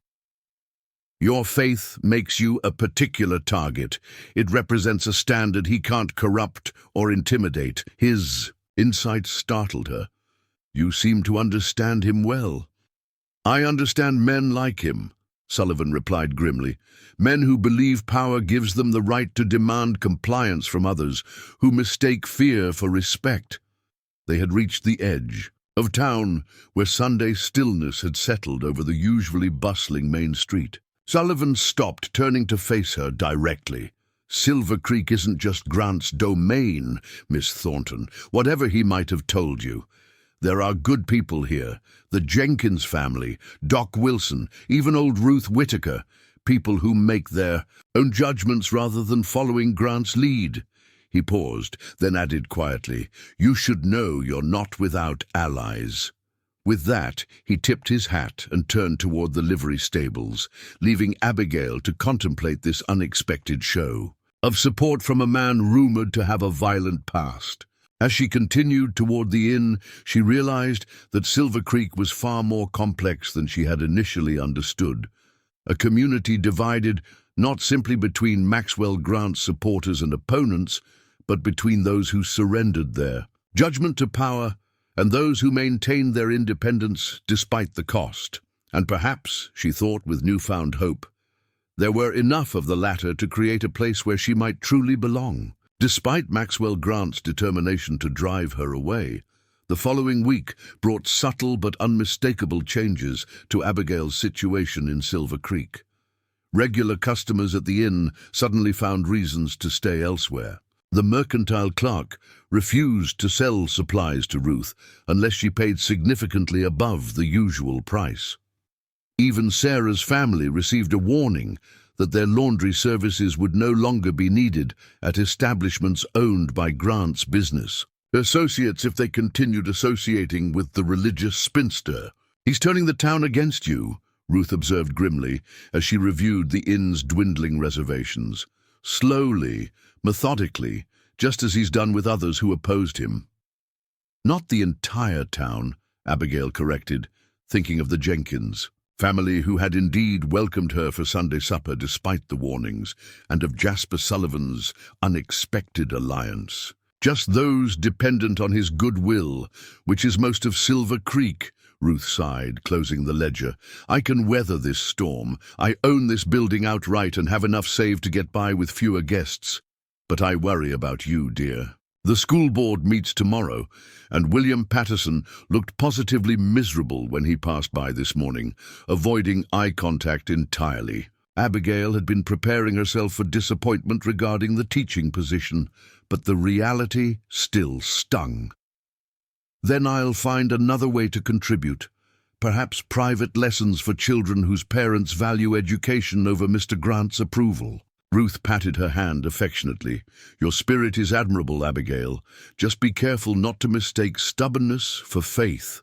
"Your faith makes you a particular target. It represents a standard he can't corrupt or intimidate." His insight startled her. "You seem to understand him well." "I understand men like him," Sullivan replied grimly. "Men who believe power gives them the right to demand compliance from others, who mistake fear for respect." They had reached the edge of town, where Sunday stillness had settled over the usually bustling main street. Sullivan stopped, turning to face her directly. "Silver Creek isn't just Grant's domain, Miss Thornton, whatever he might have told you. There are good people here, the Jenkins family, Doc Wilson, even old Ruth Whitaker, people who make their own judgments rather than following Grant's lead." He paused, then added quietly, "You should know you're not without allies." With that, he tipped his hat and turned toward the livery stables, leaving Abigail to contemplate this unexpected show of support from a man rumored to have a violent past. As she continued toward the inn, she realized that Silver Creek was far more complex than she had initially understood. A community divided not simply between Maxwell Grant's supporters and opponents, but between those who surrendered their judgment to power and those who maintained their independence despite the cost. And perhaps, she thought with newfound hope, there were enough of the latter to create a place where she might truly belong. Despite Maxwell Grant's determination to drive her away, the following week brought subtle but unmistakable changes to Abigail's situation in Silver Creek. Regular customers at the inn suddenly found reasons to stay elsewhere. The mercantile clerk refused to sell supplies to Ruth unless she paid significantly above the usual price. Even Sarah's family received a warning that their laundry services would no longer be needed at establishments owned by Grant's business associates if they continued associating with the religious spinster. "He's turning the town against you," Ruth observed grimly as she reviewed the inn's dwindling reservations. "Slowly, methodically, just as he's done with others who opposed him." "Not the entire town," Abigail corrected, thinking of the Jenkins family who had indeed welcomed her for Sunday supper despite the warnings, and of Jasper Sullivan's unexpected alliance. "Just those dependent on his goodwill, which is most of Silver Creek," Ruth sighed, closing the ledger. "I can weather this storm. I own this building outright and have enough saved to get by with fewer guests. But I worry about you, dear." The school board meets tomorrow, and William Patterson looked positively miserable when he passed by this morning, avoiding eye contact entirely. Abigail had been preparing herself for disappointment regarding the teaching position, but the reality still stung. "Then I'll find another way to contribute. Perhaps private lessons for children whose parents value education over Mr. Grant's approval." Ruth patted her hand affectionately. "Your spirit is admirable, Abigail. Just be careful not to mistake stubbornness for faith."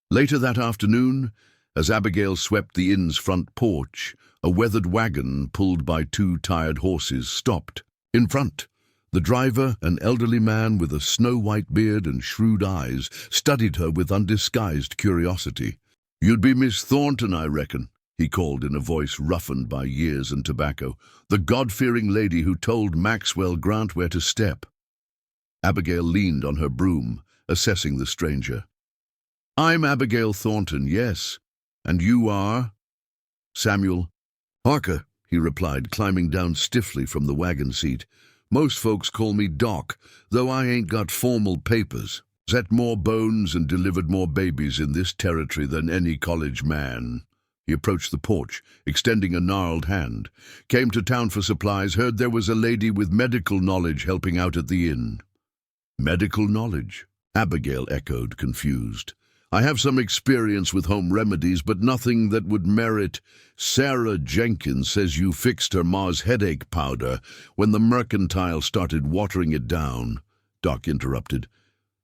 Later that afternoon, as Abigail swept the inn's front porch, a weathered wagon pulled by two tired horses stopped. In front, the driver, an elderly man with a snow-white beard and shrewd eyes, studied her with undisguised curiosity. "You'd be Miss Thornton, I reckon," he called in a voice roughened by years and tobacco. "The God-fearing lady who told Maxwell Grant where to step." Abigail leaned on her broom, assessing the stranger. "I'm Abigail Thornton, yes. And you are?" "Samuel Harker," he replied, climbing down stiffly from the wagon seat. "Most folks call me Doc, though I ain't got formal papers. Set more bones and delivered more babies in this territory than any college man." He approached the porch, extending a gnarled hand. "Came to town for supplies, heard there was a lady with medical knowledge helping out at the inn." "Medical knowledge?" Abigail echoed, confused. I have some experience with home remedies, but nothing that would merit. Sarah Jenkins says you fixed her ma's headache powder when the mercantile started watering it down, Doc interrupted.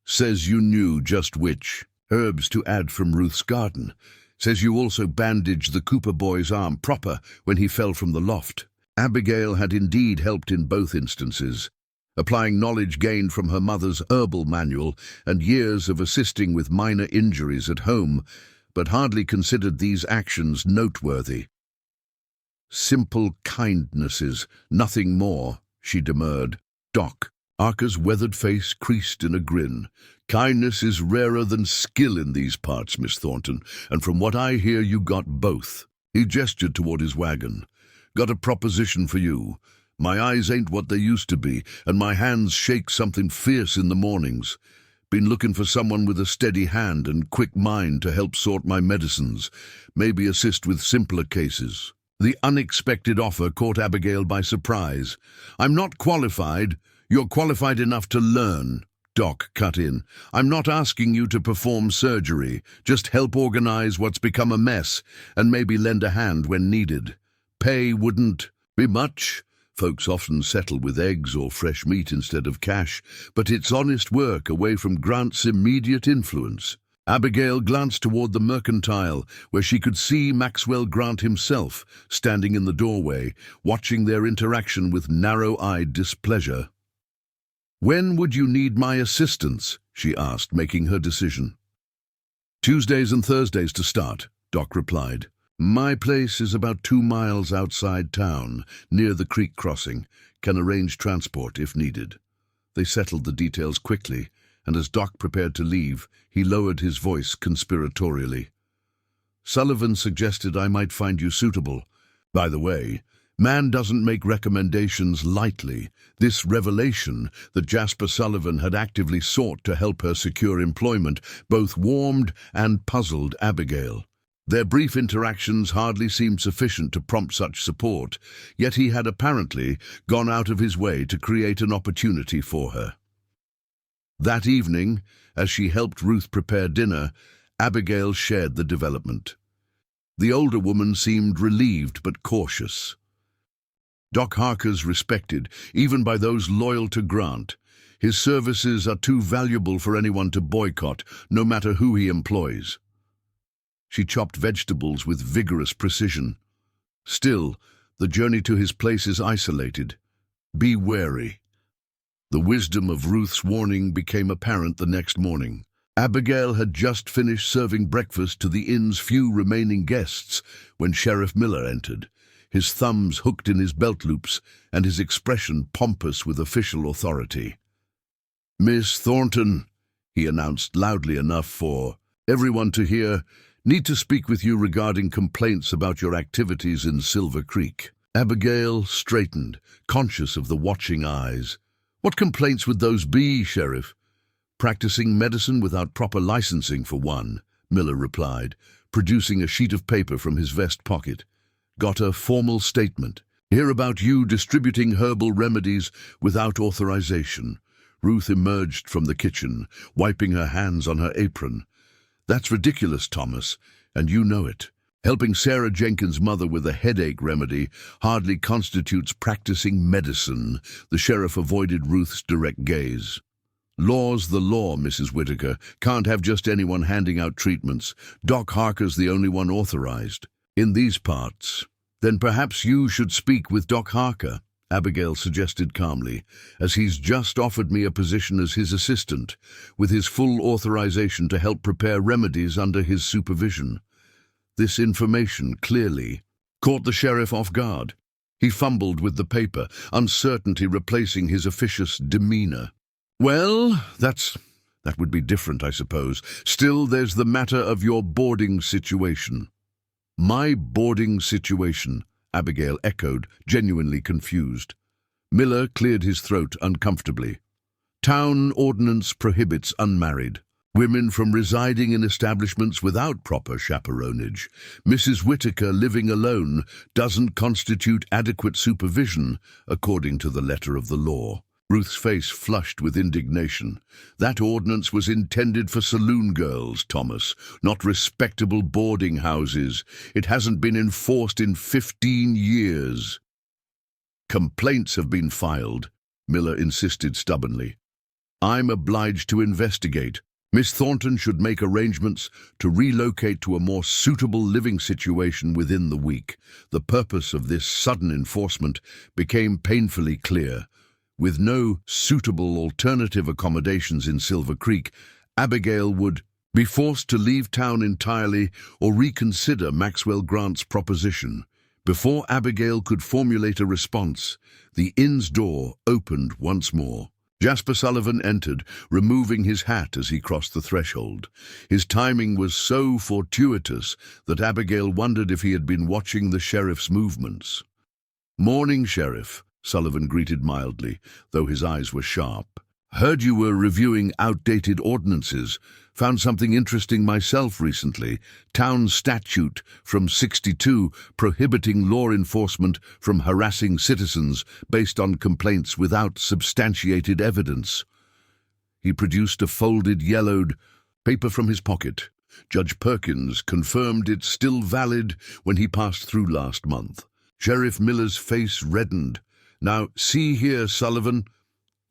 Says you knew just which herbs to add from Ruth's garden. Says you also bandaged the Cooper boy's arm proper when he fell from the loft. Abigail had indeed helped in both instances, applying knowledge gained from her mother's herbal manual and years of assisting with minor injuries at home, but hardly considered these actions noteworthy. Simple kindnesses, nothing more, she demurred. Doc Harker's weathered face creased in a grin. Kindness is rarer than skill in these parts, Miss Thornton, and from what I hear you got both. He gestured toward his wagon. Got a proposition for you. My eyes ain't what they used to be, and my hands shake something fierce in the mornings. Been looking for someone with a steady hand and quick mind to help sort my medicines, maybe assist with simpler cases. The unexpected offer caught Abigail by surprise. I'm not qualified. You're qualified enough to learn, Doc cut in. I'm not asking you to perform surgery, just help organize what's become a mess and maybe lend a hand when needed. Pay wouldn't be much. Folks often settle with eggs or fresh meat instead of cash, but it's honest work away from Grant's immediate influence. Abigail glanced toward the mercantile, where she could see Maxwell Grant himself, standing in the doorway, watching their interaction with narrow-eyed displeasure. When would you need my assistance? She asked, making her decision. Tuesdays and Thursdays to start, Doc replied. My place is about 2 miles outside town, near the creek crossing. Can arrange transport if needed. They settled the details quickly, and as Doc prepared to leave, he lowered his voice conspiratorially. Sullivan suggested I might find you suitable. By the way, man doesn't make recommendations lightly. This revelation that Jasper Sullivan had actively sought to help her secure employment both warmed and puzzled Abigail. Their brief interactions hardly seemed sufficient to prompt such support, yet he had apparently gone out of his way to create an opportunity for her. That evening, as she helped Ruth prepare dinner, Abigail shared the development. The older woman seemed relieved but cautious. Doc Harker's respected, even by those loyal to Grant. His services are too valuable for anyone to boycott, no matter who he employs. She chopped vegetables with vigorous precision. Still, the journey to his place is isolated. Be wary. The wisdom of Ruth's warning became apparent the next morning. Abigail had just finished serving breakfast to the inn's few remaining guests when Sheriff Miller entered, his thumbs hooked in his belt loops and his expression pompous with official authority. Miss Thornton, he announced loudly enough for everyone to hear, need to speak with you regarding complaints about your activities in Silver Creek. Abigail straightened, conscious of the watching eyes. What complaints would those be, Sheriff? Practicing medicine without proper licensing, for one, Miller replied, producing a sheet of paper from his vest pocket. Got a formal statement. Hear about you distributing herbal remedies without authorization. Ruth emerged from the kitchen, wiping her hands on her apron. That's ridiculous, Thomas, and you know it. Helping Sarah Jenkins' mother with a headache remedy hardly constitutes practicing medicine. The sheriff avoided Ruth's direct gaze. Law's the law, Mrs. Whitaker. Can't have just anyone handing out treatments. Doc Harker's the only one authorized. In these parts. Then perhaps you should speak with Doc Harker, Abigail suggested calmly, as he's just offered me a position as his assistant, with his full authorization to help prepare remedies under his supervision. This information clearly caught the sheriff off guard. He fumbled with the paper, uncertainty replacing his officious demeanor. Well, that would be different, I suppose. Still, there's the matter of your boarding situation. My boarding situation, Abigail echoed, genuinely confused. Miller cleared his throat uncomfortably. Town ordinance prohibits unmarried women from residing in establishments without proper chaperonage. Mrs. Whitaker living alone doesn't constitute adequate supervision, according to the letter of the law. Ruth's face flushed with indignation. That ordinance was intended for saloon girls, Thomas, not respectable boarding houses. It hasn't been enforced in 15 years. Complaints have been filed, Miller insisted stubbornly. I'm obliged to investigate. Miss Thornton should make arrangements to relocate to a more suitable living situation within the week. The purpose of this sudden enforcement became painfully clear. With no suitable alternative accommodations in Silver Creek, Abigail would be forced to leave town entirely or reconsider Maxwell Grant's proposition. Before Abigail could formulate a response, the inn's door opened once more. Jasper Sullivan entered, removing his hat as he crossed the threshold. His timing was so fortuitous that Abigail wondered if he had been watching the sheriff's movements. "Morning, Sheriff," Sullivan greeted mildly, though his eyes were sharp. "Heard you were reviewing outdated ordinances. Found something interesting myself recently. Town statute from '62 prohibiting law enforcement from harassing citizens based on complaints without substantiated evidence." He produced a folded, yellowed paper from his pocket. Judge Perkins confirmed it's still valid when he passed through last month. Sheriff Miller's face reddened. "Now, see here, Sullivan.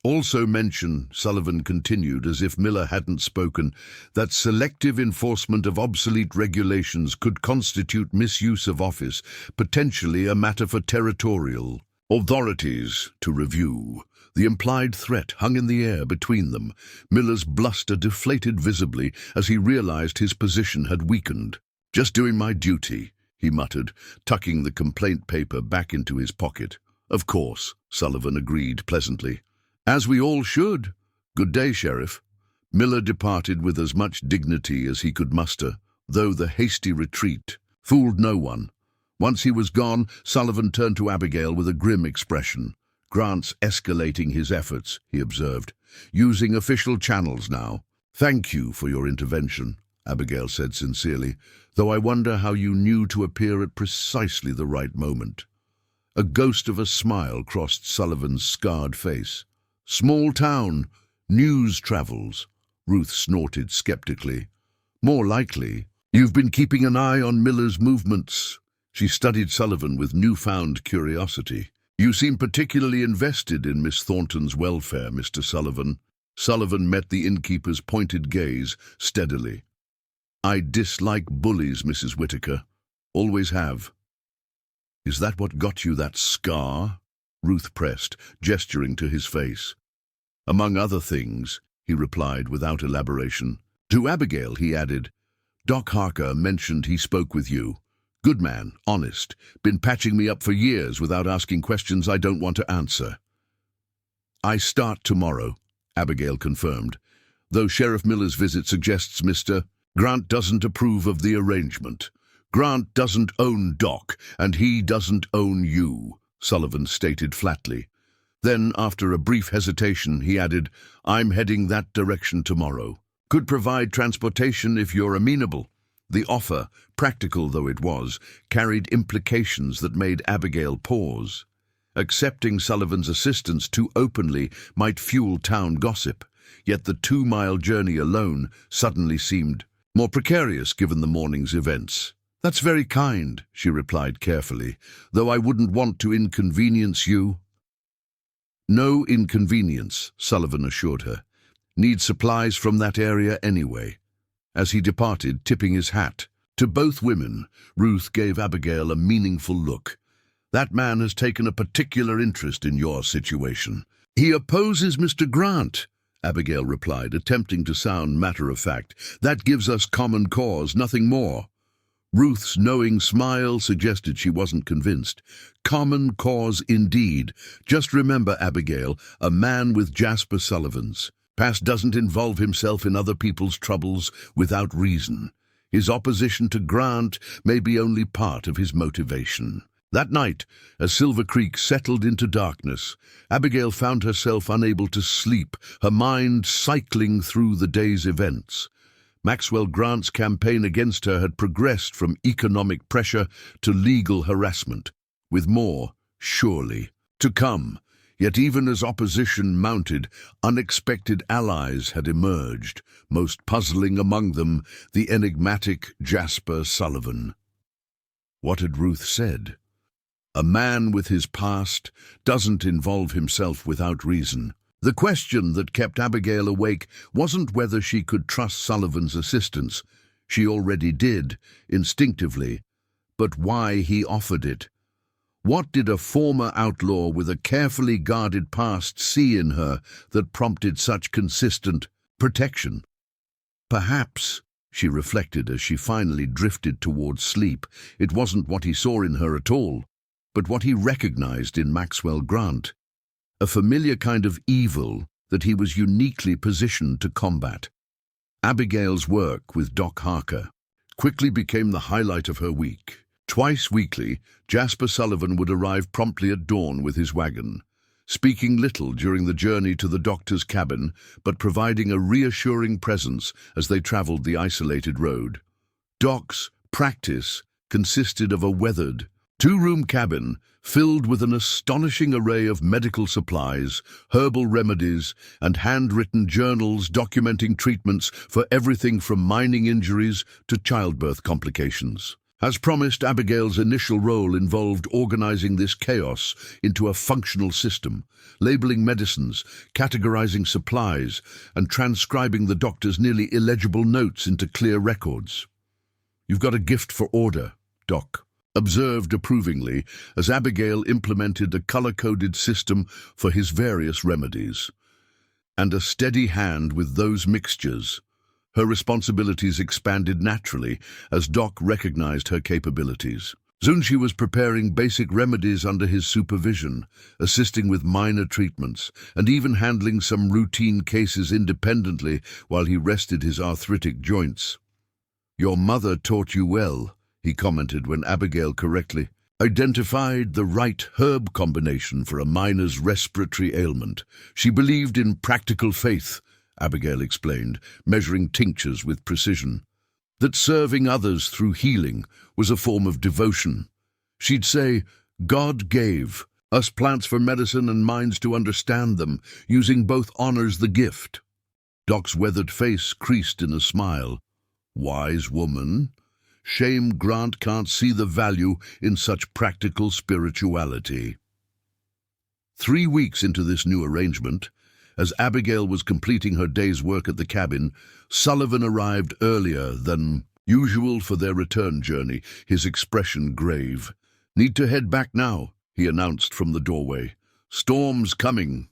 Also mention," Sullivan continued as if Miller hadn't spoken, "that selective enforcement of obsolete regulations could constitute misuse of office, potentially a matter for territorial authorities to review." The implied threat hung in the air between them. Miller's bluster deflated visibly as he realized his position had weakened. "Just doing my duty," he muttered, tucking the complaint paper back into his pocket. "Of course," Sullivan agreed pleasantly. "As we all should. Good day, Sheriff." Miller departed with as much dignity as he could muster, though the hasty retreat fooled no one. Once he was gone, Sullivan turned to Abigail with a grim expression. "Grant's escalating his efforts," he observed, "using official channels now." "Thank you for your intervention," Abigail said sincerely, "though I wonder how you knew to appear at precisely the right moment." A ghost of a smile crossed Sullivan's scarred face. "Small town. News travels," Ruth snorted skeptically. "More likely, you've been keeping an eye on Miller's movements." She studied Sullivan with newfound curiosity. "You seem particularly invested in Miss Thornton's welfare, Mr. Sullivan." Sullivan met the innkeeper's pointed gaze steadily. "I dislike bullies, Mrs. Whitaker. Always have." "Is that what got you that scar?" Ruth pressed, gesturing to his face. "Among other things," he replied without elaboration. To Abigail, he added, "Doc Harker mentioned he spoke with you. Good man, honest, been patching me up for years without asking questions I don't want to answer." "I start tomorrow," Abigail confirmed, "though Sheriff Miller's visit suggests Mr. Grant doesn't approve of the arrangement. Grant doesn't own Doc, and he doesn't own you," Sullivan stated flatly. Then, after a brief hesitation, he added, "I'm heading that direction tomorrow. Could provide transportation if you're amenable." The offer, practical though it was, carried implications that made Abigail pause. Accepting Sullivan's assistance too openly might fuel town gossip, yet the 2-mile journey alone suddenly seemed more precarious given the morning's events. "That's very kind," she replied carefully, "though I wouldn't want to inconvenience you." "No inconvenience," Sullivan assured her. "Need supplies from that area anyway." As he departed, tipping his hat to both women, Ruth gave Abigail a meaningful look. "That man has taken a particular interest in your situation." "He opposes Mr. Grant," Abigail replied, attempting to sound matter-of-fact. "That gives us common cause, nothing more." Ruth's knowing smile suggested she wasn't convinced. "Common cause indeed. Just remember, Abigail, a man with Jasper Sullivan's past doesn't involve himself in other people's troubles without reason. His opposition to Grant may be only part of his motivation." That night, as Silver Creek settled into darkness, Abigail found herself unable to sleep, her mind cycling through the day's events. Maxwell Grant's campaign against her had progressed from economic pressure to legal harassment, with more, surely, to come. Yet even as opposition mounted, unexpected allies had emerged, most puzzling among them the enigmatic Jasper Sullivan. What had Ruth said? A man with his past doesn't involve himself without reason. The question that kept Abigail awake wasn't whether she could trust Sullivan's assistance. She already did, instinctively, but why he offered it. What did a former outlaw with a carefully guarded past see in her that prompted such consistent protection? Perhaps, she reflected as she finally drifted towards sleep, it wasn't what he saw in her at all, but what he recognized in Maxwell Grant, a familiar kind of evil that he was uniquely positioned to combat. Abigail's work with Doc Harker quickly became the highlight of her week. Twice weekly, Jasper Sullivan would arrive promptly at dawn with his wagon, speaking little during the journey to the doctor's cabin, but providing a reassuring presence as they traveled the isolated road. Doc's practice consisted of a weathered, two-room cabin filled with an astonishing array of medical supplies, herbal remedies, and handwritten journals documenting treatments for everything from mining injuries to childbirth complications. As promised, Abigail's initial role involved organizing this chaos into a functional system, labeling medicines, categorizing supplies, and transcribing the doctor's nearly illegible notes into clear records. "You've got a gift for order, Doc," observed approvingly as Abigail implemented a color-coded system for his various remedies. And a steady hand with those mixtures. Her responsibilities expanded naturally as Doc recognized her capabilities. Soon she was preparing basic remedies under his supervision, assisting with minor treatments, and even handling some routine cases independently while he rested his arthritic joints. "Your mother taught you well," he commented when Abigail correctly identified the right herb combination for a miner's respiratory ailment. "She believed in practical faith," Abigail explained, measuring tinctures with precision. "That serving others through healing was a form of devotion. She'd say, 'God gave us plants for medicine and minds to understand them, using both honors the gift.'" Doc's weathered face creased in a smile. "Wise woman. Shame Grant can't see the value in such practical spirituality." 3 weeks into this new arrangement, as Abigail was completing her day's work at the cabin, Sullivan arrived earlier than usual for their return journey, his expression grave. "Need to head back now," he announced from the doorway. "Storm's coming."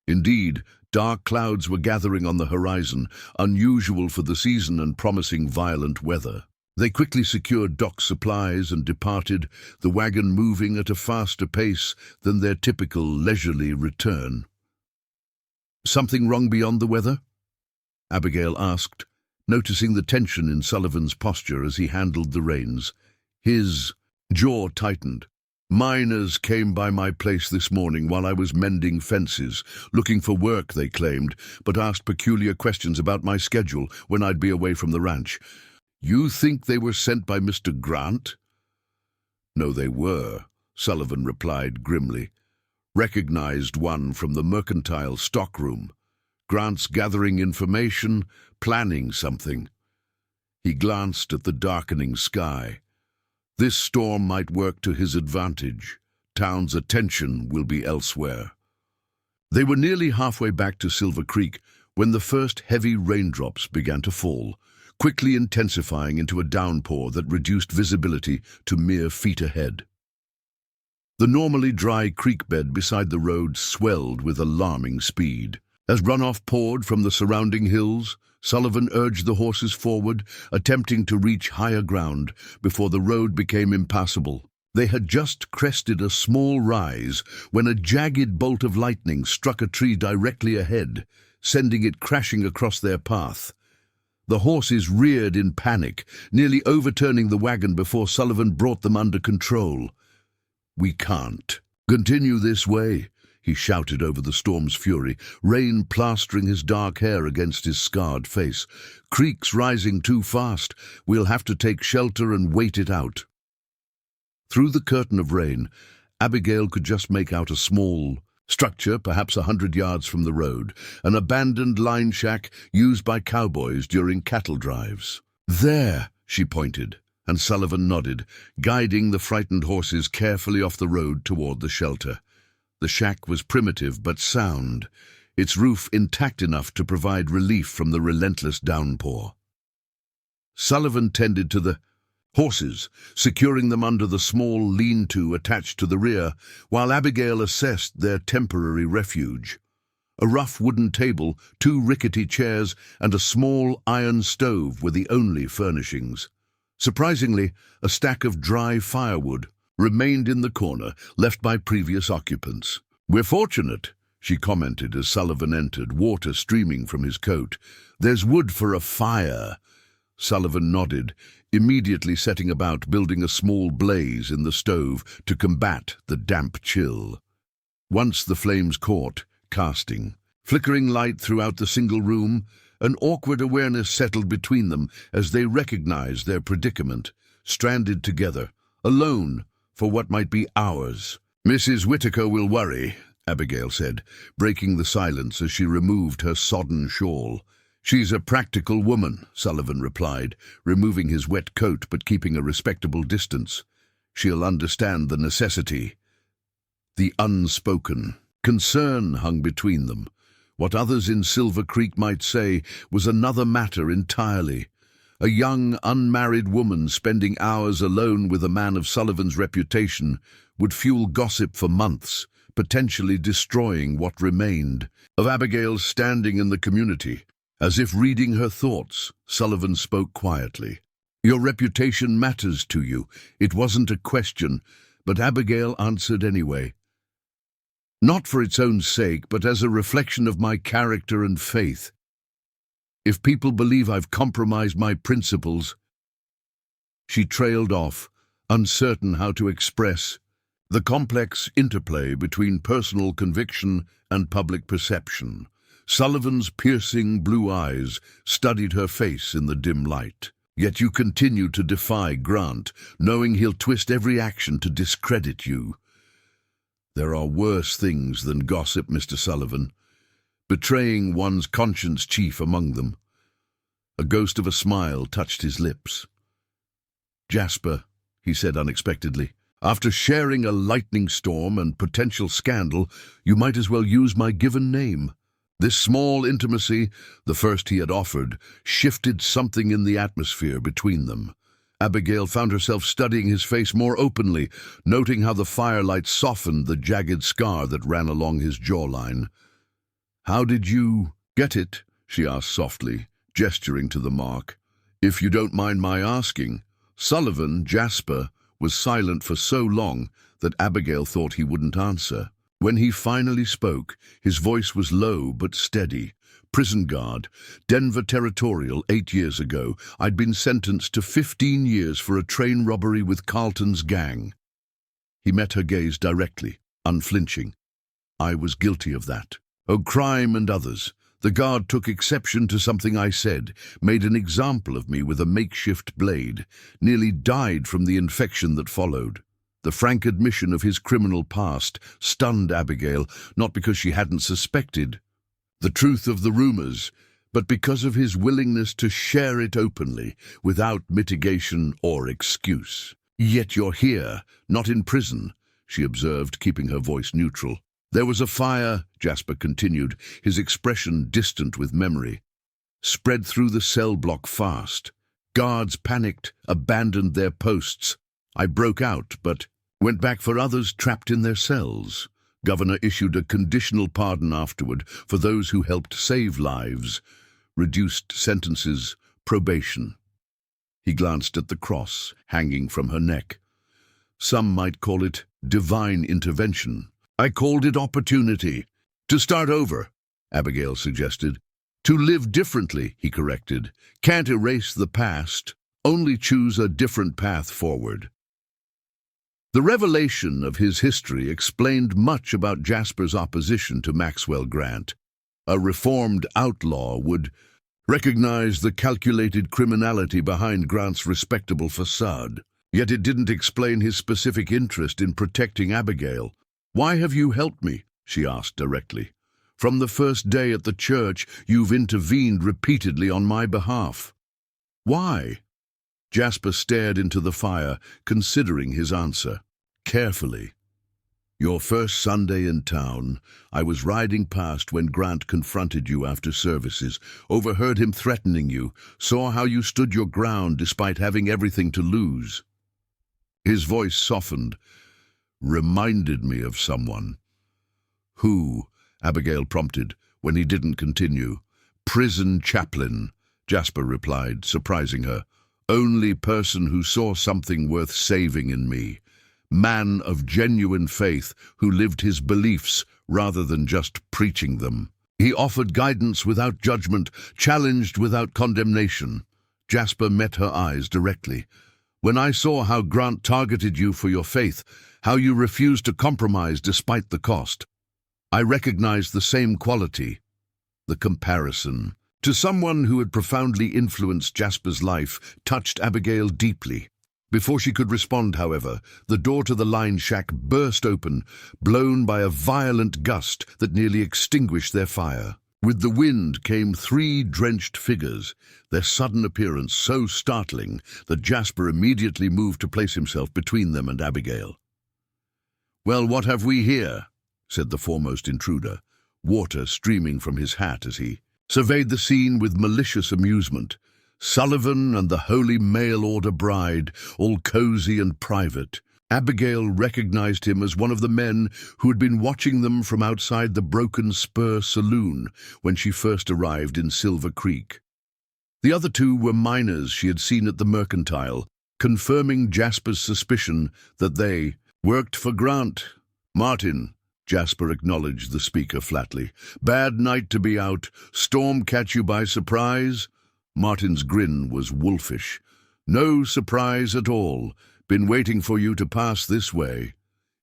Indeed, dark clouds were gathering on the horizon, unusual for the season and promising violent weather. They quickly secured Doc's supplies and departed, the wagon moving at a faster pace than their typical leisurely return. "Something wrong beyond the weather?" Abigail asked, noticing the tension in Sullivan's posture as he handled the reins. His jaw tightened. "Miners came by my place this morning while I was mending fences, looking for work, they claimed, but asked peculiar questions about my schedule when I'd be away from the ranch." "You think they were sent by Mr. Grant?" "No, they were," Sullivan replied grimly. "Recognized one from the mercantile stockroom. Grant's gathering information, planning something." He glanced at the darkening sky. "This storm might work to his advantage. Town's attention will be elsewhere." They were nearly halfway back to Silver Creek when the first heavy raindrops began to fall, quickly intensifying into a downpour that reduced visibility to mere feet ahead. The normally dry creek bed beside the road swelled with alarming speed. As runoff poured from the surrounding hills, Sullivan urged the horses forward, attempting to reach higher ground before the road became impassable. They had just crested a small rise when a jagged bolt of lightning struck a tree directly ahead, sending it crashing across their path. The horses reared in panic, nearly overturning the wagon before Sullivan brought them under control. "We can't continue this way," he shouted over the storm's fury, rain plastering his dark hair against his scarred face. "Creek's rising too fast. We'll have to take shelter and wait it out." Through the curtain of rain, Abigail could just make out a small, Structure, perhaps 100 yards from the road, an abandoned line shack used by cowboys during cattle drives. "There," she pointed, and Sullivan nodded, guiding the frightened horses carefully off the road toward the shelter. The shack was primitive but sound, its roof intact enough to provide relief from the relentless downpour. Sullivan tended to the horses, securing them under the small lean-to attached to the rear, while Abigail assessed their temporary refuge. A rough wooden table, 2 rickety chairs, and a small iron stove were the only furnishings. Surprisingly, a stack of dry firewood remained in the corner, left by previous occupants. "We're fortunate," she commented as Sullivan entered, water streaming from his coat. "There's wood for a fire." Sullivan nodded, immediately setting about building a small blaze in the stove to combat the damp chill. Once the flames caught, casting, flickering light throughout the single room, an awkward awareness settled between them as they recognized their predicament, stranded together, alone for what might be hours. "Mrs. Whitaker will worry," Abigail said, breaking the silence as she removed her sodden shawl. "She's a practical woman," Sullivan replied, removing his wet coat but keeping a respectable distance. "She'll understand the necessity." The unspoken concern hung between them. What others in Silver Creek might say was another matter entirely. A young, unmarried woman spending hours alone with a man of Sullivan's reputation would fuel gossip for months, potentially destroying what remained of Abigail's standing in the community. As if reading her thoughts, Sullivan spoke quietly. "Your reputation matters to you. It wasn't a question," but Abigail answered anyway. "Not for its own sake, but as a reflection of my character and faith. If people believe I've compromised my principles—" She trailed off, uncertain how to express the complex interplay between personal conviction and public perception. Sullivan's piercing blue eyes studied her face in the dim light. "Yet you continue to defy Grant, knowing he'll twist every action to discredit you." "There are worse things than gossip, Mr. Sullivan. Betraying one's conscience chief among them." A ghost of a smile touched his lips. "Jasper," he said unexpectedly, "after sharing a lightning storm and potential scandal, you might as well use my given name." This small intimacy, the first he had offered, shifted something in the atmosphere between them. Abigail found herself studying his face more openly, noting how the firelight softened the jagged scar that ran along his jawline. "How did you get it?" she asked softly, gesturing to the mark. "If you don't mind my asking." Sullivan, Jasper, was silent for so long that Abigail thought he wouldn't answer. When he finally spoke, his voice was low but steady. "Prison guard, Denver Territorial, 8 years ago. I'd been sentenced to 15 years for a train robbery with Carlton's gang." He met her gaze directly, unflinching. "I was guilty of that. Oh, crime and others. The guard took exception to something I said, made an example of me with a makeshift blade, nearly died from the infection that followed." The frank admission of his criminal past stunned Abigail, not because she hadn't suspected the truth of the rumors, but because of his willingness to share it openly, without mitigation or excuse. "Yet you're here, not in prison," she observed, keeping her voice neutral. "There was a fire," Jasper continued, his expression distant with memory. "Spread through the cell block fast. Guards panicked, abandoned their posts. I broke out, but went back for others trapped in their cells. Governor issued a conditional pardon afterward for those who helped save lives. Reduced sentences, probation." He glanced at the cross hanging from her neck. "Some might call it divine intervention. I called it opportunity. To start over," Abigail suggested. "To live differently," he corrected. "Can't erase the past, only choose a different path forward." The revelation of his history explained much about Jasper's opposition to Maxwell Grant. A reformed outlaw would recognize the calculated criminality behind Grant's respectable facade. Yet it didn't explain his specific interest in protecting Abigail. "Why have you helped me?" she asked directly. "From the first day at the church, you've intervened repeatedly on my behalf." "Why?" Jasper stared into the fire, considering his answer. Carefully. "Your first Sunday in town, I was riding past when Grant confronted you after services, overheard him threatening you, saw how you stood your ground despite having everything to lose." His voice softened. "Reminded me of someone." "Who?" Abigail prompted, when he didn't continue. "Prison chaplain," Jasper replied, surprising her. "Only person who saw something worth saving in me. Man of genuine faith who lived his beliefs rather than just preaching them. He offered guidance without judgment, challenged without condemnation." Jasper met her eyes directly. "When I saw how Grant targeted you for your faith, how you refused to compromise despite the cost, I recognized the same quality, the comparison." To someone who had profoundly influenced Jasper's life, touched Abigail deeply. Before she could respond, however, the door to the line shack burst open, blown by a violent gust that nearly extinguished their fire. With the wind came 3 drenched figures, their sudden appearance so startling that Jasper immediately moved to place himself between them and Abigail. "Well, what have we here?" said the foremost intruder, water streaming from his hat as he surveyed the scene with malicious amusement. Sullivan and the Holy Mail Order bride, all cozy and private. Abigail recognized him as one of the men who had been watching them from outside the Broken Spur saloon when she first arrived in Silver Creek. The other 2 were miners she had seen at the Mercantile, confirming Jasper's suspicion that they worked for Grant. "Martin," Jasper acknowledged the speaker flatly. "Bad night to be out. Storm catch you by surprise?" Martin's grin was wolfish. "No surprise at all. Been waiting for you to pass this way."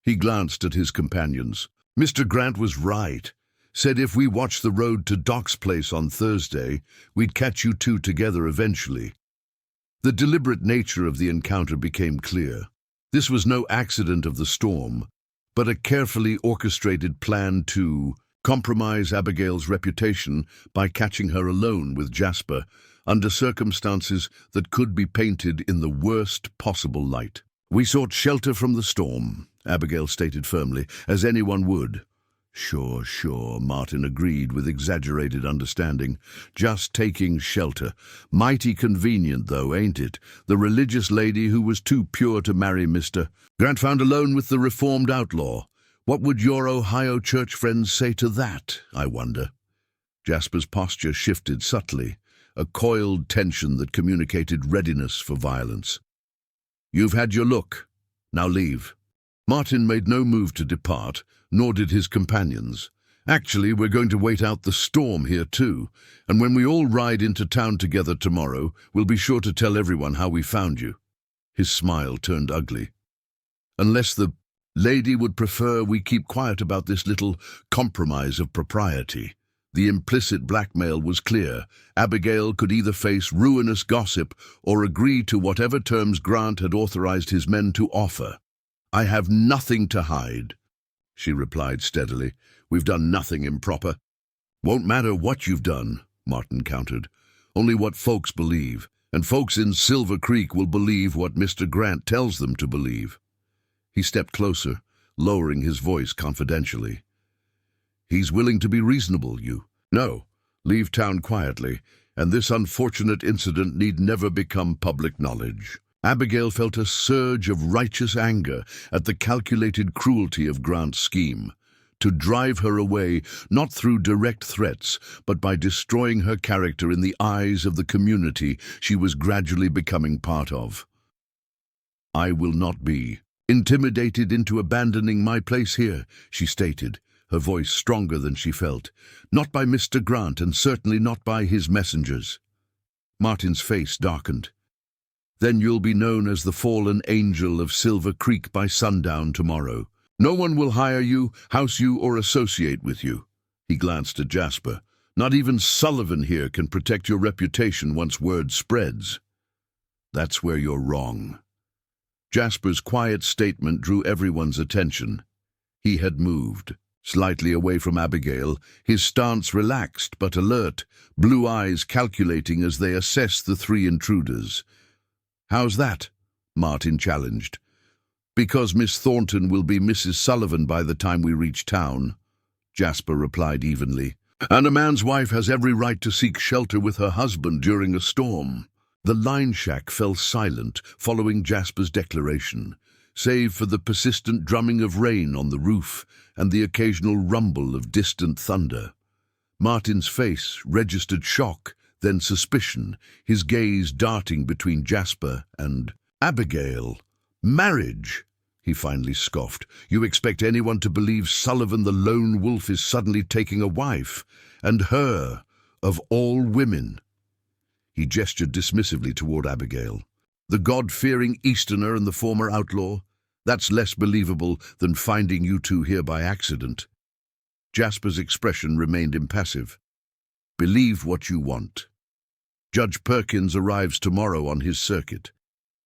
He glanced at his companions. "Mr. Grant was right. Said if we watched the road to Doc's place on Thursday, we'd catch you 2 together eventually." The deliberate nature of the encounter became clear. This was no accident of the storm, but a carefully orchestrated plan to compromise Abigail's reputation by catching her alone with Jasper, under circumstances that could be painted in the worst possible light. "We sought shelter from the storm," Abigail stated firmly, "as anyone would." Sure, Martin agreed with exaggerated understanding. "Just taking shelter. Mighty convenient, though, ain't it? The religious lady who was too pure to marry Mr. Grant found alone with the reformed outlaw. What would your Ohio church friends say to that, I wonder?" Jasper's posture shifted subtly, a coiled tension that communicated readiness for violence. "You've had your look. Now leave." Martin made no move to depart, nor did his companions. "Actually, we're going to wait out the storm here too, and when we all ride into town together tomorrow, we'll be sure to tell everyone how we found you." His smile turned ugly. "Unless the lady would prefer we keep quiet about this little compromise of propriety." The implicit blackmail was clear. Abigail could either face ruinous gossip or agree to whatever terms Grant had authorized his men to offer. "I have nothing to hide," she replied steadily. "We've done nothing improper." "Won't matter what you've done," Martin countered. "Only what folks believe, and folks in Silver Creek will believe what Mr. Grant tells them to believe." He stepped closer, lowering his voice confidentially. "He's willing to be reasonable, you. No, leave town quietly, and this unfortunate incident need never become public knowledge." Abigail felt a surge of righteous anger at the calculated cruelty of Grant's scheme, to drive her away not through direct threats, but by destroying her character in the eyes of the community she was gradually becoming part of. "I will not be intimidated into abandoning my place here," she stated, her voice stronger than she felt. "Not by Mr. Grant, and certainly not by his messengers." Martin's face darkened. "Then you'll be known as the fallen angel of Silver Creek by sundown tomorrow. No one will hire you, house you, or associate with you." He glanced at Jasper. "Not even Sullivan here can protect your reputation once word spreads." "That's where you're wrong." Jasper's quiet statement drew everyone's attention. He had moved. Slightly away from Abigail, his stance relaxed but alert, blue eyes calculating as they assess the three intruders. "How's that?" Martin challenged. "Because Miss Thornton will be Mrs. Sullivan by the time we reach town," Jasper replied evenly. "And a man's wife has every right to seek shelter with her husband during a storm." The line shack fell silent following Jasper's declaration, save for the persistent drumming of rain on the roof and the occasional rumble of distant thunder. Martin's face registered shock, then suspicion, his gaze darting between Jasper and Abigail. "Marriage?" he finally scoffed. "You expect anyone to believe Sullivan the lone wolf is suddenly taking a wife, and her, of all women?" He gestured dismissively toward Abigail. "The God-fearing Easterner and the former outlaw? That's less believable than finding you two here by accident." Jasper's expression remained impassive. "Believe what you want. Judge Perkins arrives tomorrow on his circuit.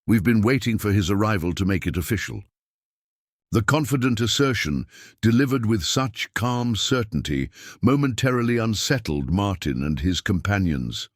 We've been waiting for his arrival to make it official." The confident assertion, delivered with such calm certainty, momentarily unsettled Martin and his companions.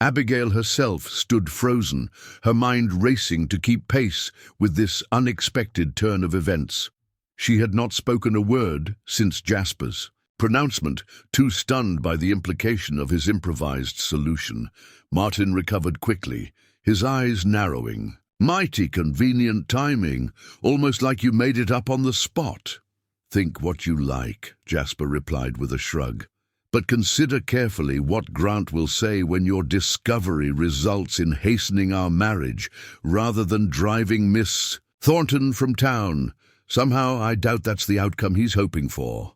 Abigail herself stood frozen, her mind racing to keep pace with this unexpected turn of events. She had not spoken a word since Jasper's pronouncement, too stunned by the implication of his improvised solution. Martin recovered quickly, his eyes narrowing. "Mighty convenient timing, almost like you made it up on the spot." "Think what you like," Jasper replied with a shrug. "But consider carefully what Grant will say when your discovery results in hastening our marriage rather than driving Miss Thornton from town. Somehow I doubt that's the outcome he's hoping for."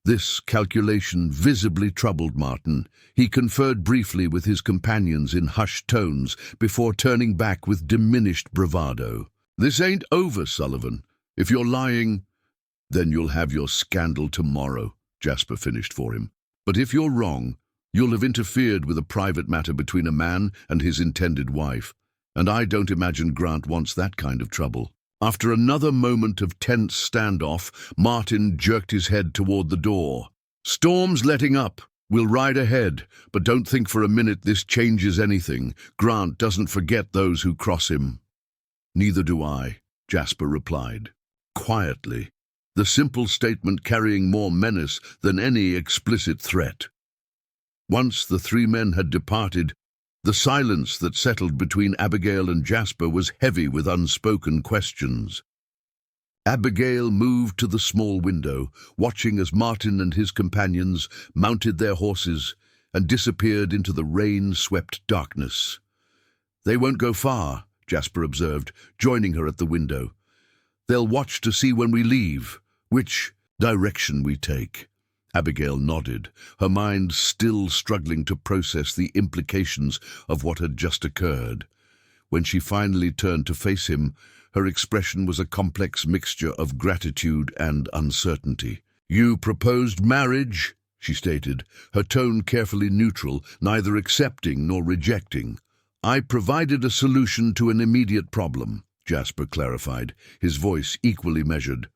This calculation visibly troubled Martin. He conferred briefly with his companions in hushed tones before turning back with diminished bravado. "This ain't over, Sullivan. If you're lying, then you'll have your scandal tomorrow," Jasper finished for him. "But if you're wrong, you'll have interfered with a private matter between a man and his intended wife, and I don't imagine Grant wants that kind of trouble." After another moment of tense standoff, Martin jerked his head toward the door. "Storm's letting up. We'll ride ahead, but don't think for a minute this changes anything. Grant doesn't forget those who cross him." "Neither do I," Jasper replied, quietly, the simple statement carrying more menace than any explicit threat. Once the three men had departed, the silence that settled between Abigail and Jasper was heavy with unspoken questions. Abigail moved to the small window, watching as Martin and his companions mounted their horses and disappeared into the rain-swept darkness. "They won't go far," Jasper observed, joining her at the window. "They'll watch to see when we leave, which direction we take." Abigail nodded, her mind still struggling to process the implications of what had just occurred. When she finally turned to face him, her expression was a complex mixture of gratitude and uncertainty. "You proposed marriage," she stated, her tone carefully neutral, neither accepting nor rejecting. "I provided a solution to an immediate problem," Jasper clarified, his voice equally measured.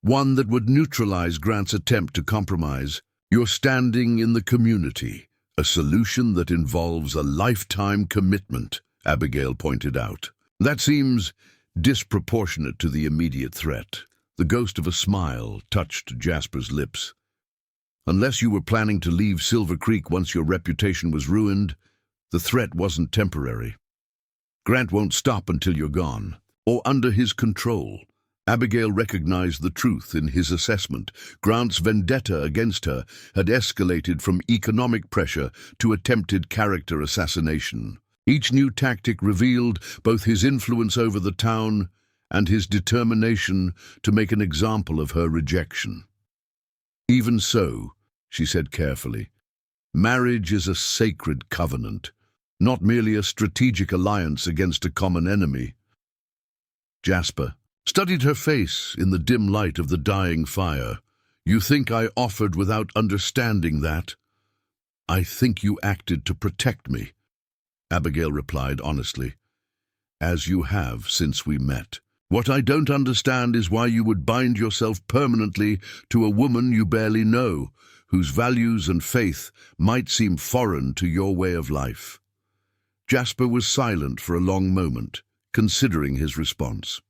"One that would neutralize Grant's attempt to compromise. You're standing in the community, a solution that involves a lifetime commitment," Abigail pointed out. "That seems disproportionate to the immediate threat." The ghost of a smile touched Jasper's lips. "Unless you were planning to leave Silver Creek once your reputation was ruined, the threat wasn't temporary. Grant won't stop until you're gone, or under his control." Abigail recognized the truth in his assessment. Grant's vendetta against her had escalated from economic pressure to attempted character assassination. Each new tactic revealed both his influence over the town and his determination to make an example of her rejection. "Even so," she said carefully, "marriage is a sacred covenant, not merely a strategic alliance against a common enemy." Jasper studied her face in the dim light of the dying fire. "You think I offered without understanding that?" "I think you acted to protect me," Abigail replied honestly, "as you have since we met." What I don't understand is why you would bind yourself permanently to a woman you barely know, whose values and faith might seem foreign to your way of life." Jasper was silent for a long moment, considering his response.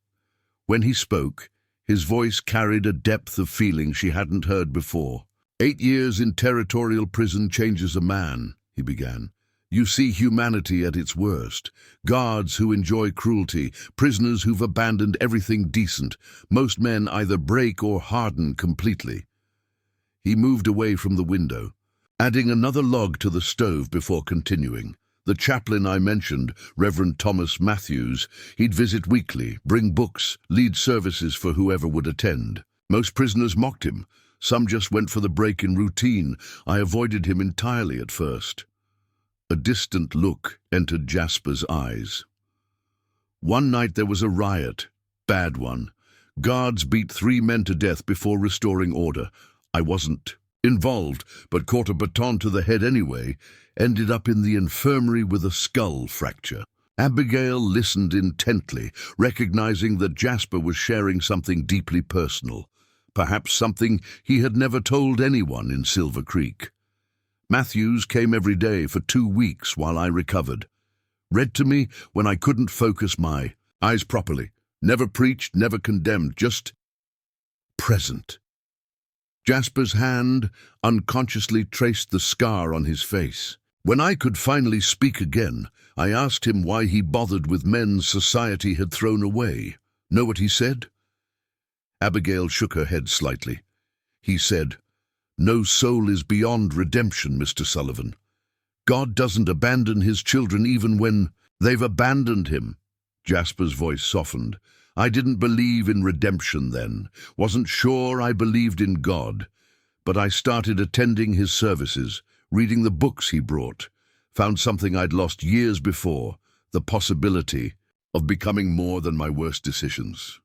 When he spoke, his voice carried a depth of feeling she hadn't heard before. 8 years in territorial prison changes a man," he began. "You see humanity at its worst. Guards who enjoy cruelty, prisoners who've abandoned everything decent. Most men either break or harden completely." He moved away from the window, adding another log to the stove before continuing. "The chaplain I mentioned, Reverend Thomas Matthews, he'd visit weekly, bring books, lead services for whoever would attend. Most prisoners mocked him. Some just went for the break in routine. I avoided him entirely at first." A distant look entered Jasper's eyes. "One night there was a riot, bad one. Guards beat 3 men to death before restoring order. I wasn't involved, but caught a baton to the head anyway, ended up in the infirmary with a skull fracture." Abigail listened intently, recognizing that Jasper was sharing something deeply personal, perhaps something he had never told anyone in Silver Creek. "Matthews came every day for 2 weeks while I recovered. Read to me when I couldn't focus my eyes properly. Never preached, never condemned, just present." Jasper's hand unconsciously traced the scar on his face. "When I could finally speak again, I asked him why he bothered with men society had thrown away. Know what he said?" Abigail shook her head slightly. "He said, 'No soul is beyond redemption, Mr. Sullivan. God doesn't abandon his children even when they've abandoned him.'" Jasper's voice softened. "I didn't believe in redemption then, wasn't sure I believed in God. But I started attending his services, reading the books he brought, found something I'd lost years before, the possibility of becoming more than my worst decisions."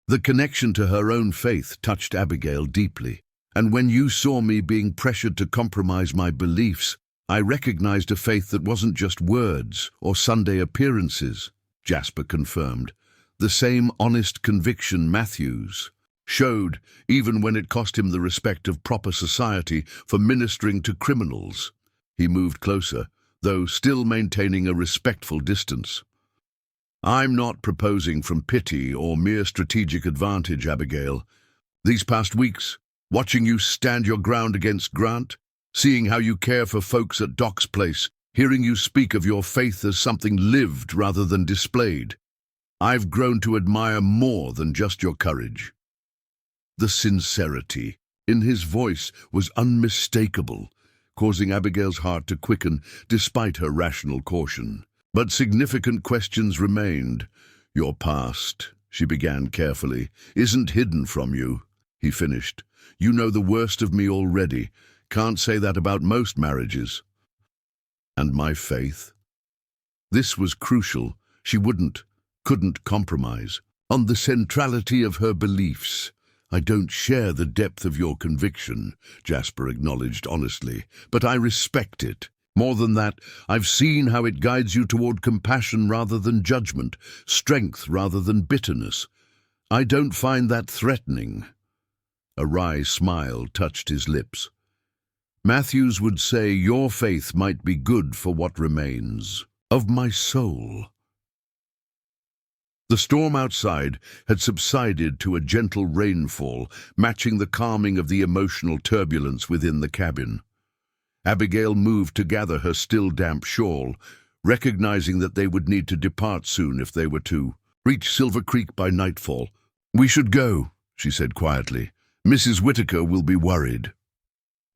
The connection to her own faith touched Abigail deeply. "And when you saw me being pressured to compromise my beliefs, I recognized a faith that wasn't just words or Sunday appearances," Jasper confirmed. "The same honest conviction Matthews showed, even when it cost him the respect of proper society for ministering to criminals." He moved closer, though still maintaining a respectful distance. "I'm not proposing from pity or mere strategic advantage, Abigail. These past weeks, watching you stand your ground against Grant, seeing how you care for folks at Doc's place, hearing you speak of your faith as something lived rather than displayed, I've grown to admire more than just your courage." The sincerity in his voice was unmistakable, causing Abigail's heart to quicken despite her rational caution. But significant questions remained. "Your past," she began carefully, "isn't hidden from you," he finished. "You know the worst of me already. Can't say that about most marriages." "And my faith?" This was crucial. She couldn't compromise on the centrality of her beliefs. "I don't share the depth of your conviction," Jasper acknowledged honestly, "but I respect it. More than that, I've seen how it guides you toward compassion rather than judgment, strength rather than bitterness. I don't find that threatening." A wry smile touched his lips. "Matthews would say your faith might be good for what remains of my soul." The storm outside had subsided to a gentle rainfall, matching the calming of the emotional turbulence within the cabin. Abigail moved to gather her still damp shawl, recognizing that they would need to depart soon if they were to reach Silver Creek by nightfall. "We should go," she said quietly. "Mrs. Whitaker will be worried."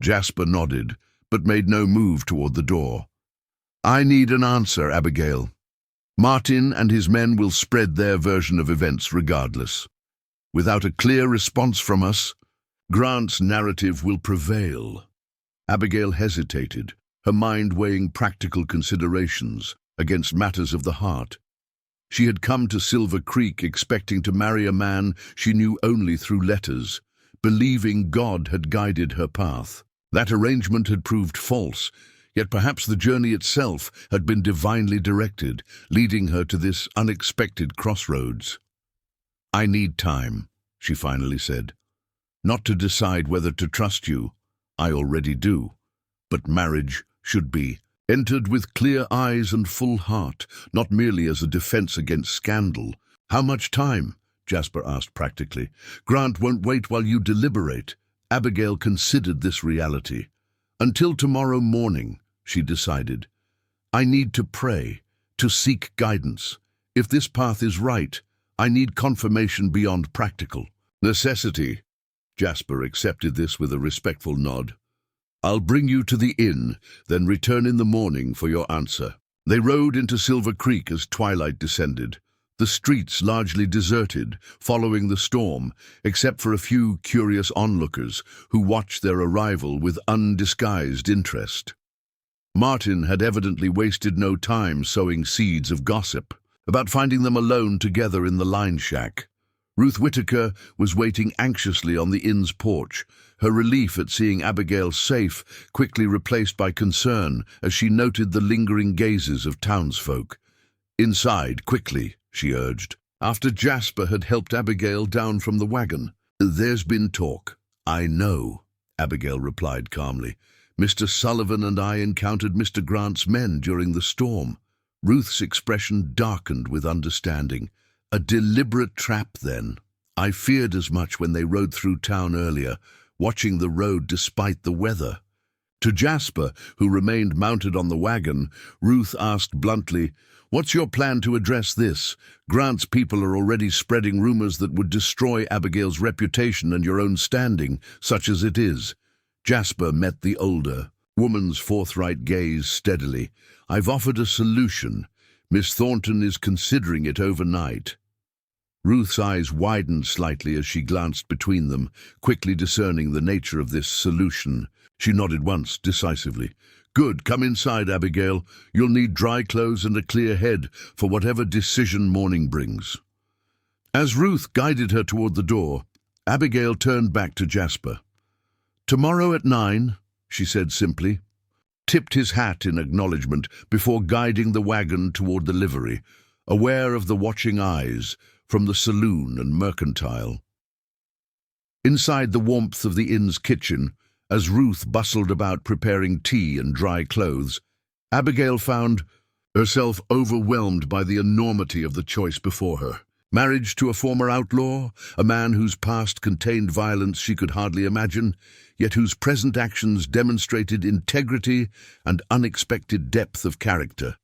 Jasper nodded, but made no move toward the door. "I need an answer, Abigail. Martin and his men will spread their version of events regardless. Without a clear response from us, Grant's narrative will prevail." Abigail hesitated, her mind weighing practical considerations against matters of the heart. She had come to Silver Creek expecting to marry a man she knew only through letters, believing God had guided her path. That arrangement had proved false, yet perhaps the journey itself had been divinely directed, leading her to this unexpected crossroads. "I need time," she finally said. "Not to decide whether to trust you. I already do. But marriage should be entered with clear eyes and full heart, not merely as a defense against scandal." "How much time?" Jasper asked practically. "Grant won't wait while you deliberate." Abigail considered this reality. "Until tomorrow morning," she decided. "I need to pray, to seek guidance. If this path is right, I need confirmation beyond practical necessity." Jasper accepted this with a respectful nod. "I'll bring you to the inn, then return in the morning for your answer." They rode into Silver Creek as twilight descended, the streets largely deserted, following the storm, except for a few curious onlookers who watched their arrival with undisguised interest. Martin had evidently wasted no time sowing seeds of gossip about finding them alone together in the line shack. Ruth Whitaker was waiting anxiously on the inn's porch, her relief at seeing Abigail safe quickly replaced by concern as she noted the lingering gazes of townsfolk. "Inside, quickly," she urged, after Jasper had helped Abigail down from the wagon. "There's been talk." "I know," Abigail replied calmly. "Mr. Sullivan and I encountered Mr. Grant's men during the storm." Ruth's expression darkened with understanding. "A deliberate trap, then. I feared as much when they rode through town earlier, watching the road despite the weather." To Jasper, who remained mounted on the wagon, Ruth asked bluntly, "What's your plan to address this? Grant's people are already spreading rumors that would destroy Abigail's reputation and your own standing, such as it is." Jasper met the older woman's forthright gaze steadily. "I've offered a solution. Miss Thornton is considering it overnight." Ruth's eyes widened slightly as she glanced between them, quickly discerning the nature of this solution. She nodded once, decisively. "Good, come inside, Abigail. You'll need dry clothes and a clear head for whatever decision morning brings." As Ruth guided her toward the door, Abigail turned back to Jasper. "Tomorrow at 9, she said simply, tipped his hat in acknowledgement before guiding the wagon toward the livery, aware of the watching eyes from the saloon and mercantile. Inside the warmth of the inn's kitchen, as Ruth bustled about preparing tea and dry clothes, Abigail found herself overwhelmed by the enormity of the choice before her. Marriage to a former outlaw, a man whose past contained violence she could hardly imagine, yet whose present actions demonstrated integrity and unexpected depth of character.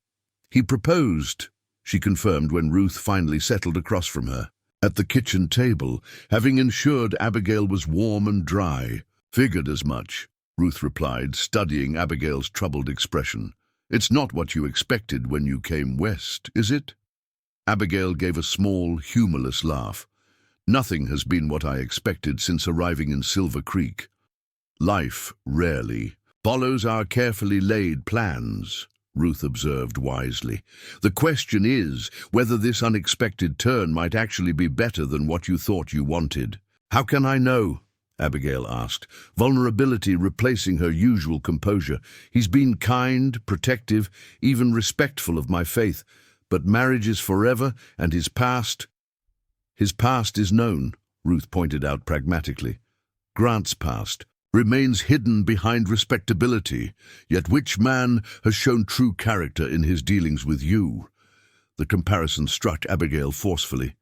"He proposed," she confirmed when Ruth finally settled across from her. At the kitchen table, having ensured Abigail was warm and dry. "Figured as much," Ruth replied, studying Abigail's troubled expression. "It's not what you expected when you came west, is it?" Abigail gave a small, humorless laugh. "Nothing has been what I expected since arriving in Silver Creek. Life rarely follows our carefully laid plans," Ruth observed wisely. "The question is whether this unexpected turn might actually be better than what you thought you wanted." "How can I know?" Abigail asked, vulnerability replacing her usual composure. "He's been kind, protective, even respectful of my faith. But marriage is forever, and his past is known," Ruth pointed out pragmatically. "Grant's past remains hidden behind respectability, yet which man has shown true character in his dealings with you?" The comparison struck Abigail forcefully.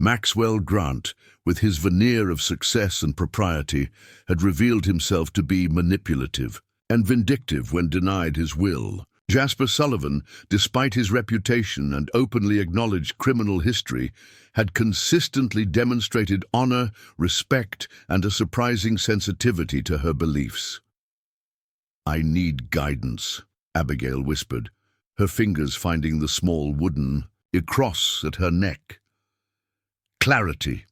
Maxwell Grant, with his veneer of success and propriety, had revealed himself to be manipulative and vindictive when denied his will. Jasper Sullivan, despite his reputation and openly acknowledged criminal history, had consistently demonstrated honor, respect, and a surprising sensitivity to her beliefs. "I need guidance," Abigail whispered, her fingers finding the small wooden cross at her neck. "Clarity."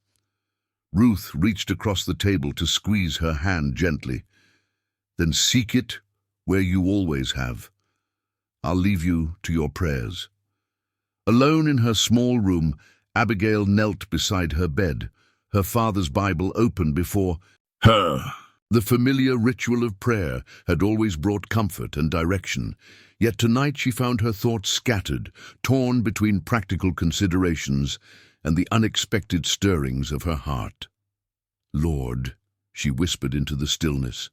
Ruth reached across the table to squeeze her hand gently. "Then seek it where you always have. I'll leave you to your prayers." Alone in her small room, Abigail knelt beside her bed, her father's Bible open before her. The familiar ritual of prayer had always brought comfort and direction, yet tonight she found her thoughts scattered, torn between practical considerations and the unexpected stirrings of her heart. "Lord," she whispered into the stillness,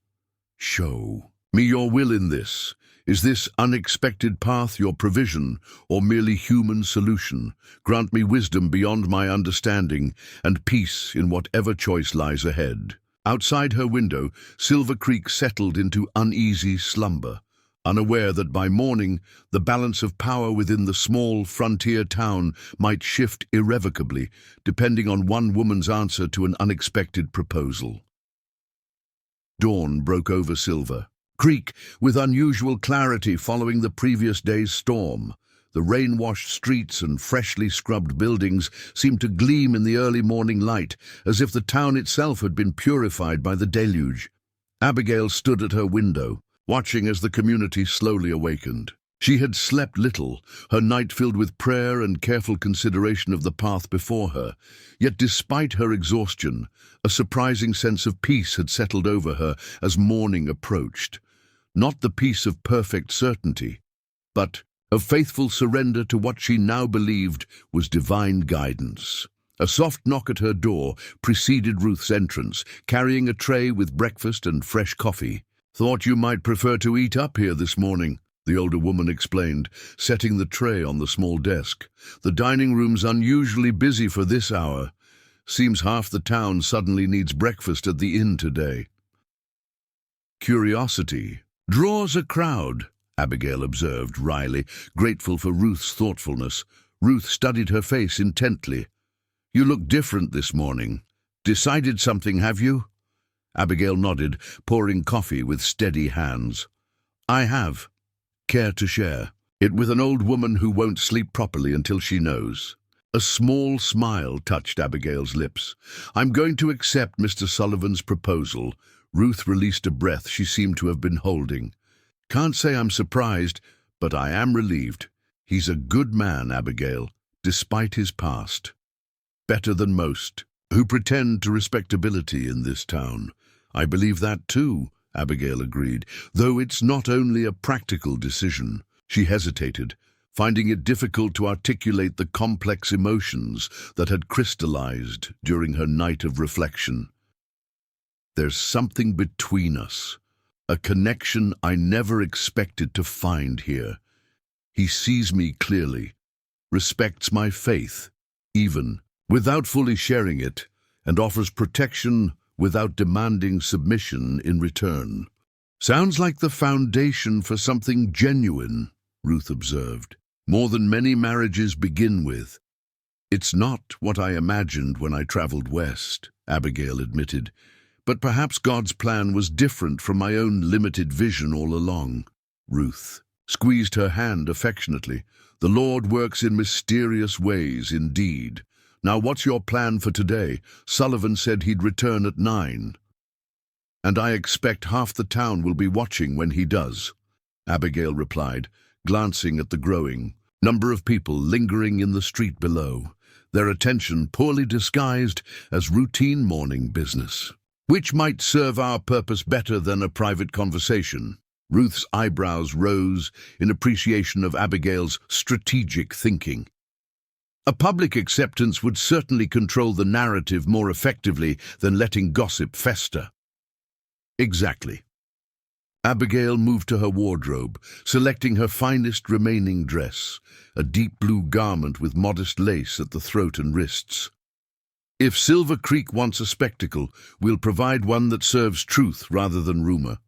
"show me your will in this. Is this unexpected path your provision, or merely human solution? Grant me wisdom beyond my understanding, and peace in whatever choice lies ahead." Outside her window, Silver Creek settled into uneasy slumber, unaware that by morning the balance of power within the small frontier town might shift irrevocably, depending on one woman's answer to an unexpected proposal. Dawn broke over Silver Creek with unusual clarity following the previous day's storm. The rain-washed streets and freshly scrubbed buildings seemed to gleam in the early morning light, as if the town itself had been purified by the deluge. Abigail stood at her window, watching as the community slowly awakened. She had slept little, her night filled with prayer and careful consideration of the path before her. Yet despite her exhaustion, a surprising sense of peace had settled over her as morning approached. Not the peace of perfect certainty, but of faithful surrender to what she now believed was divine guidance. A soft knock at her door preceded Ruth's entrance, carrying a tray with breakfast and fresh coffee. "Thought you might prefer to eat up here this morning," the older woman explained, setting the tray on the small desk. "The dining room's unusually busy for this hour. Seems half the town suddenly needs breakfast at the inn today." "Curiosity draws a crowd," Abigail observed wryly, grateful for Ruth's thoughtfulness. Ruth studied her face intently. "You look different this morning. Decided something, have you?" Abigail nodded, pouring coffee with steady hands. "I have. Care to share it with an old woman who won't sleep properly until she knows?" A small smile touched Abigail's lips. "I'm going to accept Mr. Sullivan's proposal." Ruth released a breath she seemed to have been holding. "Can't say I'm surprised, but I am relieved. He's a good man, Abigail, despite his past. Better than most who pretend to respectability in this town." "I believe that too," Abigail agreed, "though it's not only a practical decision." She hesitated, finding it difficult to articulate the complex emotions that had crystallized during her night of reflection. "There's something between us, a connection I never expected to find here. He sees me clearly, respects my faith, even without fully sharing it, and offers protection without demanding submission in return." "Sounds like the foundation for something genuine," Ruth observed. "More than many marriages begin with." "It's not what I imagined when I traveled west," Abigail admitted. "But perhaps God's plan was different from my own limited vision all along." Ruth squeezed her hand affectionately. "The Lord works in mysterious ways indeed. Now what's your plan for today? Sullivan said he'd return at 9. "And I expect half the town will be watching when he does," Abigail replied, glancing at the growing number of people lingering in the street below, their attention poorly disguised as routine morning business. "Which might serve our purpose better than a private conversation." Ruth's eyebrows rose in appreciation of Abigail's strategic thinking. "A public acceptance would certainly control the narrative more effectively than letting gossip fester." "Exactly." Abigail moved to her wardrobe, selecting her finest remaining dress, a deep blue garment with modest lace at the throat and wrists. "If Silver Creek wants a spectacle, we'll provide one that serves truth rather than rumor."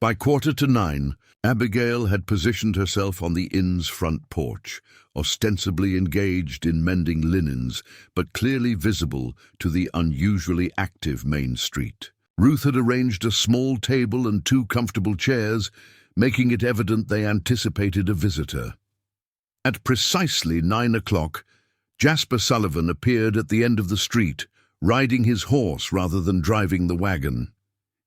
By 8:45, Abigail had positioned herself on the inn's front porch, ostensibly engaged in mending linens, but clearly visible to the unusually active main street. Ruth had arranged a small table and 2 comfortable chairs, making it evident they anticipated a visitor. At precisely 9 o'clock, Jasper Sullivan appeared at the end of the street, riding his horse rather than driving the wagon.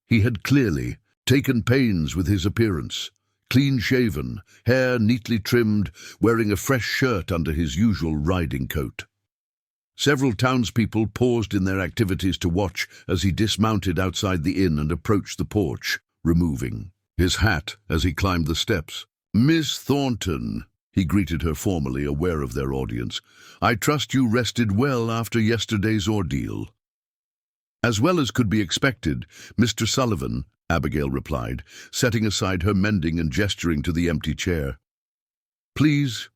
He had clearly taken pains with his appearance, clean-shaven, hair neatly trimmed, wearing a fresh shirt under his usual riding coat. Several townspeople paused in their activities to watch as he dismounted outside the inn and approached the porch, removing his hat as he climbed the steps. "Miss Thornton," He greeted her formally, aware of their audience. "I trust you rested well after yesterday's ordeal." "As well as could be expected, Mr. Sullivan," Abigail replied, setting aside her mending and gesturing to the empty chair. "Please,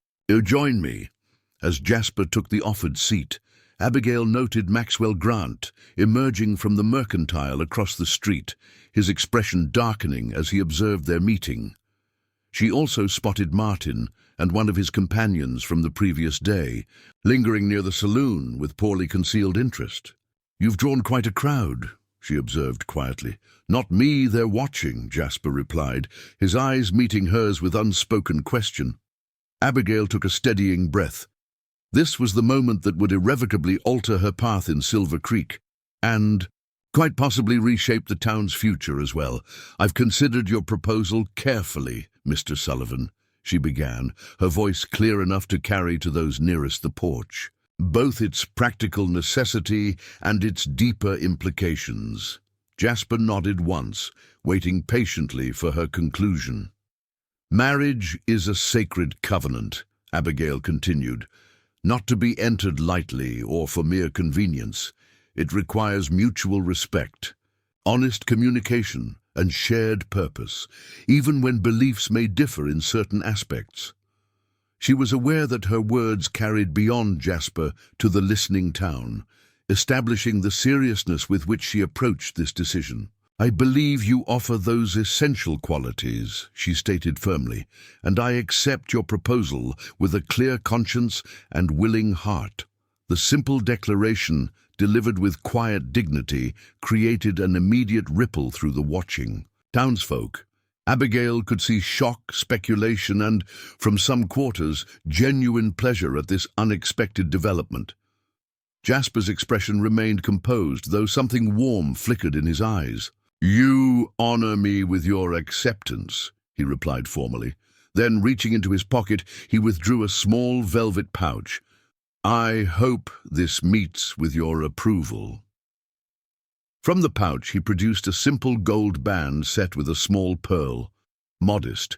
join me." As Jasper took the offered seat, Abigail noted Maxwell Grant emerging from the mercantile across the street, his expression darkening as he observed their meeting. She also spotted Martin and one of his companions from the previous day, lingering near the saloon with poorly concealed interest. "You've drawn quite a crowd," she observed quietly. "Not me they're watching," Jasper replied, his eyes meeting hers with unspoken question. Abigail took a steadying breath. This was the moment that would irrevocably alter her path in Silver Creek, and quite possibly reshape the town's future as well. "I've considered your proposal carefully, Mr. Sullivan," she began, her voice clear enough to carry to those nearest the porch. "Both its practical necessity and its deeper implications." Jasper nodded once, waiting patiently for her conclusion. "Marriage is a sacred covenant," Abigail continued, "not to be entered lightly or for mere convenience. It requires mutual respect, honest communication, and shared purpose, even when beliefs may differ in certain aspects." She was aware that her words carried beyond Jasper to the listening town, establishing the seriousness with which she approached this decision. "I believe you offer those essential qualities," she stated firmly, "and I accept your proposal with a clear conscience and willing heart." The simple declaration, delivered with quiet dignity, created an immediate ripple through the watching townsfolk. Abigail could see shock, speculation, and, from some quarters, genuine pleasure at this unexpected development. Jasper's expression remained composed, though something warm flickered in his eyes. "You honor me with your acceptance," he replied formally. Then, reaching into his pocket, he withdrew a small velvet pouch. "I hope this meets with your approval." From the pouch he produced a simple gold band set with a small pearl, modest,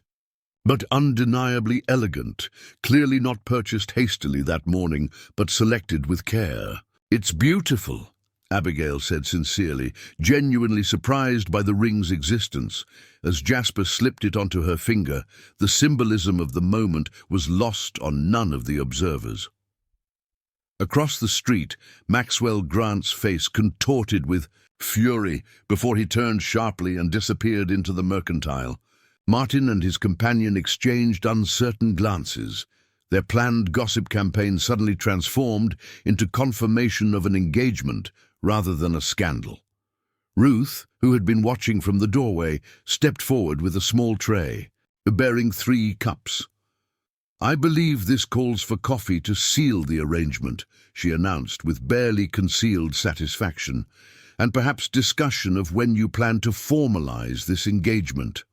but undeniably elegant, clearly not purchased hastily that morning, but selected with care. "It's beautiful," Abigail said sincerely, genuinely surprised by the ring's existence. As Jasper slipped it onto her finger, the symbolism of the moment was lost on none of the observers. Across the street, Maxwell Grant's face contorted with fury before he turned sharply and disappeared into the mercantile. Martin and his companion exchanged uncertain glances. Their planned gossip campaign suddenly transformed into confirmation of an engagement rather than a scandal. Ruth, who had been watching from the doorway, stepped forward with a small tray, bearing 3 cups. "I believe this calls for coffee to seal the arrangement," she announced with barely concealed satisfaction, "and perhaps discussion of when you plan to formalize this engagement."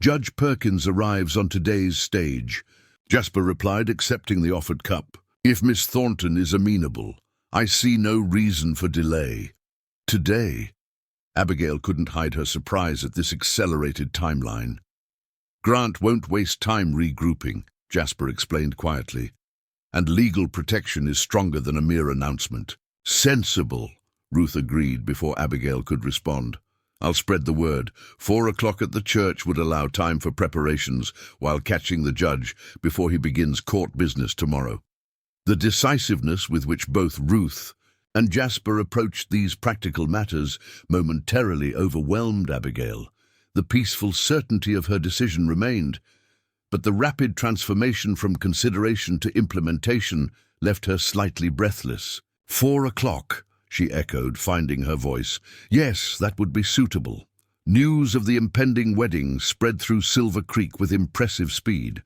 "Judge Perkins arrives on today's stage," Jasper replied, accepting the offered cup. "If Miss Thornton is amenable, I see no reason for delay." "Today?" Abigail couldn't hide her surprise at this accelerated timeline. "Grant won't waste time regrouping," Jasper explained quietly, "and legal protection is stronger than a mere announcement." "Sensible," Ruth agreed before Abigail could respond. "I'll spread the word. 4 o'clock at the church would allow time for preparations while catching the judge before he begins court business tomorrow." The decisiveness with which both Ruth and Jasper approached these practical matters momentarily overwhelmed Abigail. The peaceful certainty of her decision remained, but the rapid transformation from consideration to implementation left her slightly breathless. 4 o'clock, she echoed, finding her voice. Yes, that would be suitable. News of the impending wedding spread through Silver Creek with impressive speed.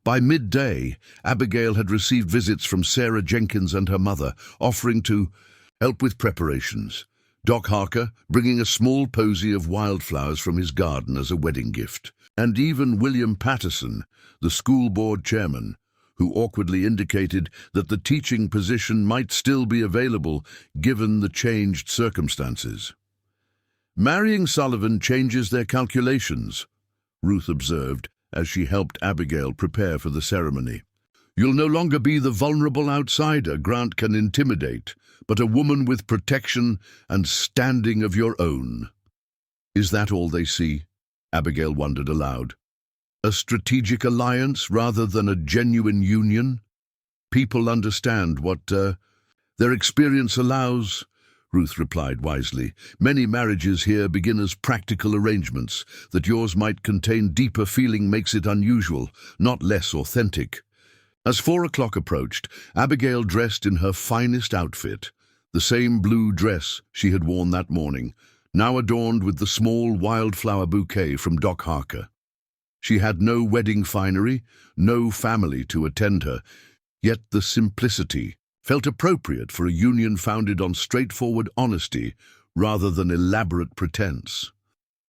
By midday, Abigail had received visits from Sarah Jenkins and her mother, offering to help with preparations. Doc Harker bringing a small posy of wildflowers from his garden as a wedding gift. And even William Patterson, the school board chairman, who awkwardly indicated that the teaching position might still be available given the changed circumstances. "Marrying Sullivan changes their calculations," Ruth observed, as she helped Abigail prepare for the ceremony. "You'll no longer be the vulnerable outsider Grant can intimidate, but a woman with protection and standing of your own." Is that all they see? Abigail wondered aloud. A strategic alliance rather than a genuine union? People understand what their experience allows, Ruth replied wisely. Many marriages here begin as practical arrangements. That yours might contain deeper feeling makes it unusual, not less authentic. As 4 o'clock approached, Abigail dressed in her finest outfit, the same blue dress she had worn that morning, now adorned with the small wildflower bouquet from Doc Harker. She had no wedding finery, no family to attend her, yet the simplicity felt appropriate for a union founded on straightforward honesty rather than elaborate pretense.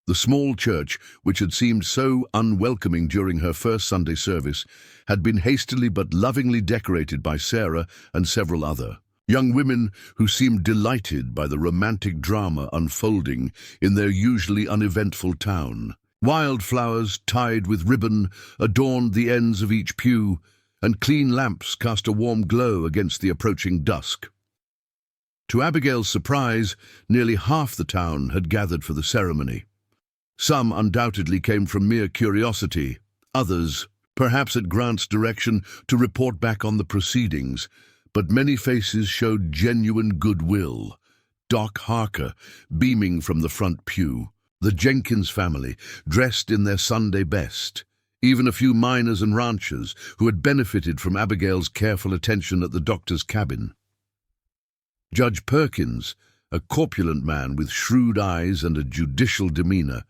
The small church, which had seemed so unwelcoming during her first Sunday service, had been hastily but lovingly decorated by Sarah and several other young women who seemed delighted by the romantic drama unfolding in their usually uneventful town. Wildflowers tied with ribbon adorned the ends of each pew, and clean lamps cast a warm glow against the approaching dusk. To Abigail's surprise, nearly half the town had gathered for the ceremony. Some undoubtedly came from mere curiosity, others, perhaps at Grant's direction, to report back on the proceedings, but many faces showed genuine goodwill. Doc Harker, beaming from the front pew, the Jenkins family, dressed in their Sunday best, even a few miners and ranchers who had benefited from Abigail's careful attention at the doctor's cabin. Judge Perkins, a corpulent man with shrewd eyes and a judicial demeanor,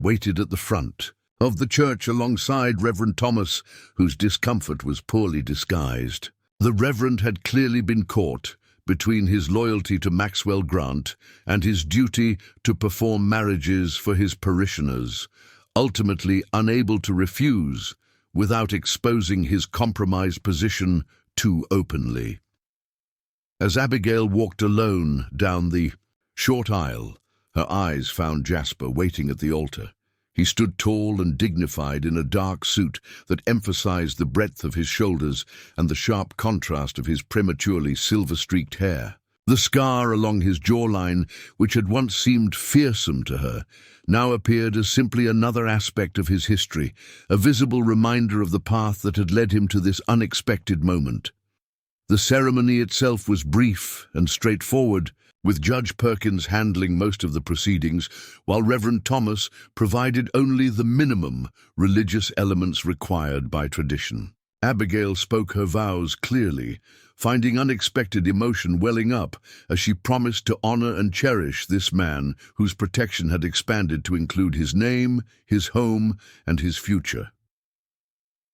waited at the front of the church alongside Reverend Thomas, whose discomfort was poorly disguised. The Reverend had clearly been caught between his loyalty to Maxwell Grant and his duty to perform marriages for his parishioners, ultimately unable to refuse without exposing his compromised position too openly. As Abigail walked alone down the short aisle, her eyes found Jasper waiting at the altar. He stood tall and dignified in a dark suit that emphasized the breadth of his shoulders and the sharp contrast of his prematurely silver-streaked hair. The scar along his jawline, which had once seemed fearsome to her, now appeared as simply another aspect of his history, a visible reminder of the path that had led him to this unexpected moment. The ceremony itself was brief and straightforward, with Judge Perkins handling most of the proceedings, while Reverend Thomas provided only the minimum religious elements required by tradition. Abigail spoke her vows clearly, finding unexpected emotion welling up as she promised to honor and cherish this man whose protection had expanded to include his name, his home, and his future.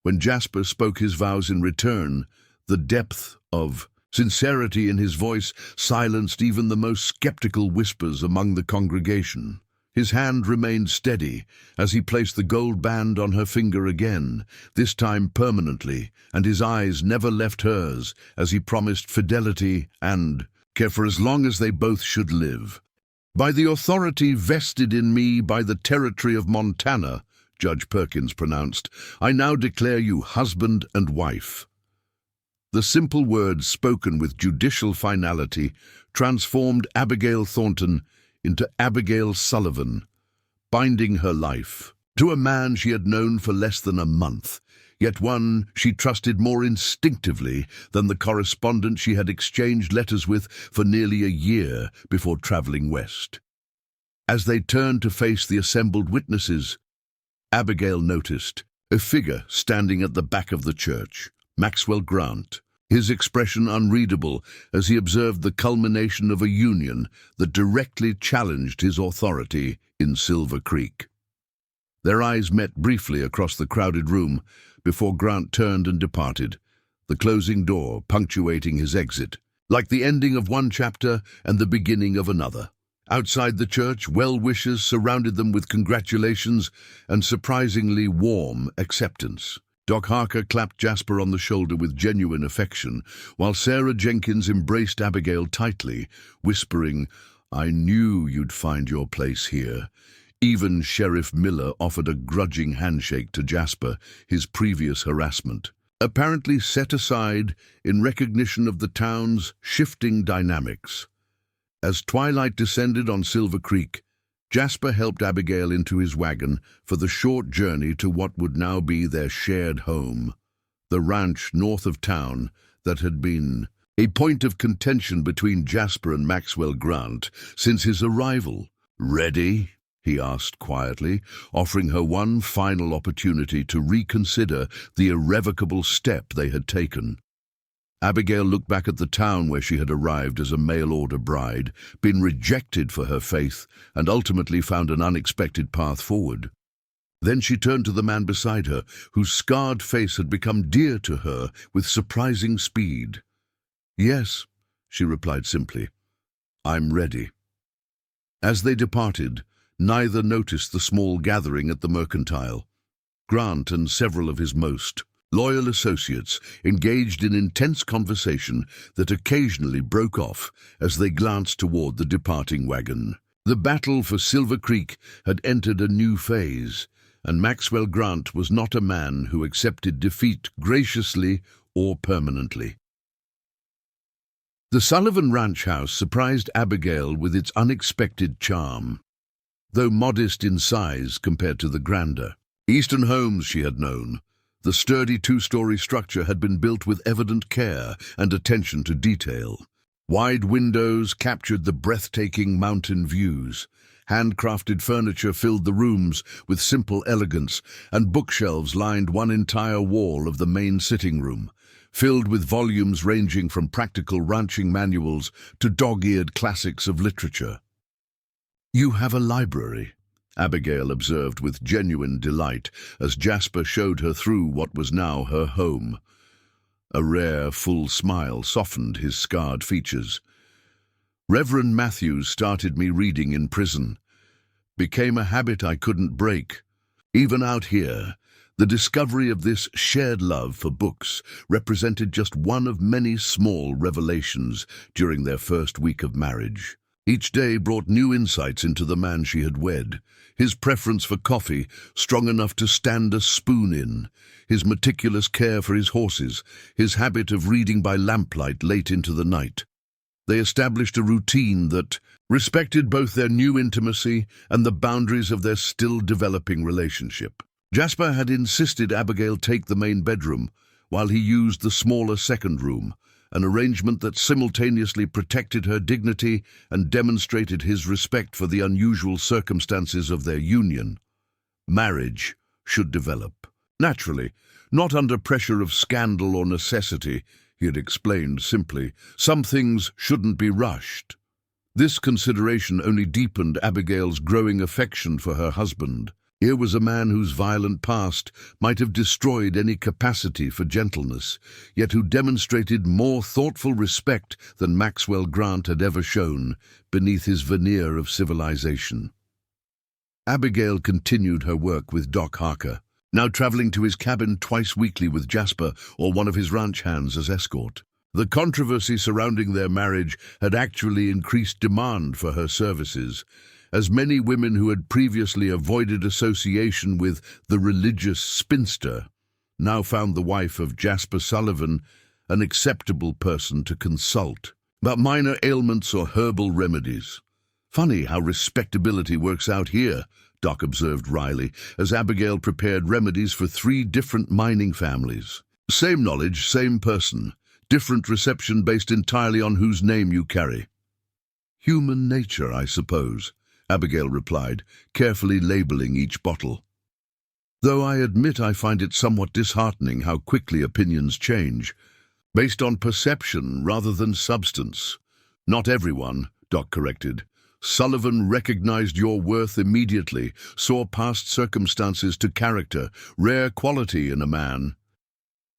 When Jasper spoke his vows in return, the depth of sincerity in his voice silenced even the most skeptical whispers among the congregation. His hand remained steady as he placed the gold band on her finger again, this time permanently, and his eyes never left hers as he promised fidelity and care for as long as they both should live. "By the authority vested in me by the territory of Montana," Judge Perkins pronounced, "I now declare you husband and wife." The simple words spoken with judicial finality transformed Abigail Thornton into Abigail Sullivan, binding her life to a man she had known for less than a month, yet one she trusted more instinctively than the correspondent she had exchanged letters with for nearly a year before traveling west. As they turned to face the assembled witnesses, Abigail noticed a figure standing at the back of the church, Maxwell Grant, his expression unreadable as he observed the culmination of a union that directly challenged his authority in Silver Creek. Their eyes met briefly across the crowded room before Grant turned and departed, the closing door punctuating his exit, like the ending of one chapter and the beginning of another. Outside the church, well-wishers surrounded them with congratulations and surprisingly warm acceptance. Doc Harker clapped Jasper on the shoulder with genuine affection, while Sarah Jenkins embraced Abigail tightly, whispering, "I knew you'd find your place here." Even Sheriff Miller offered a grudging handshake to Jasper, his previous harassment, apparently set aside in recognition of the town's shifting dynamics. As twilight descended on Silver Creek, Jasper helped Abigail into his wagon for the short journey to what would now be their shared home, the ranch north of town that had been a point of contention between Jasper and Maxwell Grant since his arrival. "Ready?" he asked quietly, offering her one final opportunity to reconsider the irrevocable step they had taken. Abigail looked back at the town where she had arrived as a mail-order bride, been rejected for her faith, and ultimately found an unexpected path forward. Then she turned to the man beside her, whose scarred face had become dear to her with surprising speed. "Yes," she replied simply. "I'm ready." As they departed, neither noticed the small gathering at the mercantile. Grant and several of his most loyal associates engaged in intense conversation that occasionally broke off as they glanced toward the departing wagon. The battle for Silver Creek had entered a new phase, and Maxwell Grant was not a man who accepted defeat graciously or permanently. The Sullivan Ranch house surprised Abigail with its unexpected charm. Though modest in size compared to the grander Eastern homes she had known, the sturdy two-story structure had been built with evident care and attention to detail. Wide windows captured the breathtaking mountain views. Handcrafted furniture filled the rooms with simple elegance, and bookshelves lined one entire wall of the main sitting room, filled with volumes ranging from practical ranching manuals to dog-eared classics of literature. "You have a library," Abigail observed with genuine delight as Jasper showed her through what was now her home. A rare, full smile softened his scarred features. "Reverend Matthews started me reading in prison. Became a habit I couldn't break. Even out here, the discovery of this shared love for books represented just one of many small revelations during their first week of marriage. Each day brought new insights into the man she had wed, his preference for coffee strong enough to stand a spoon in, his meticulous care for his horses, his habit of reading by lamplight late into the night. They established a routine that respected both their new intimacy and the boundaries of their still-developing relationship. Jasper had insisted Abigail take the main bedroom, while he used the smaller second room, an arrangement that simultaneously protected her dignity and demonstrated his respect for the unusual circumstances of their union. Marriage should develop naturally, not under pressure of scandal or necessity, he had explained simply. Some things shouldn't be rushed. This consideration only deepened Abigail's growing affection for her husband. Here was a man whose violent past might have destroyed any capacity for gentleness, yet who demonstrated more thoughtful respect than Maxwell Grant had ever shown beneath his veneer of civilization. Abigail continued her work with Doc Harker, now traveling to his cabin twice weekly with Jasper or one of his ranch hands as escort. The controversy surrounding their marriage had actually increased demand for her services, as many women who had previously avoided association with the religious spinster now found the wife of Jasper Sullivan an acceptable person to consult about minor ailments or herbal remedies. "Funny how respectability works out here," Doc observed wryly, as Abigail prepared remedies for 3 different mining families. "Same knowledge, same person. Different reception based entirely on whose name you carry." "Human nature, I suppose," Abigail replied, carefully labeling each bottle. "Though I admit I find it somewhat disheartening how quickly opinions change, based on perception rather than substance." "Not everyone," Doc corrected. "Sullivan recognized your worth immediately, saw past circumstances to character, rare quality in a man."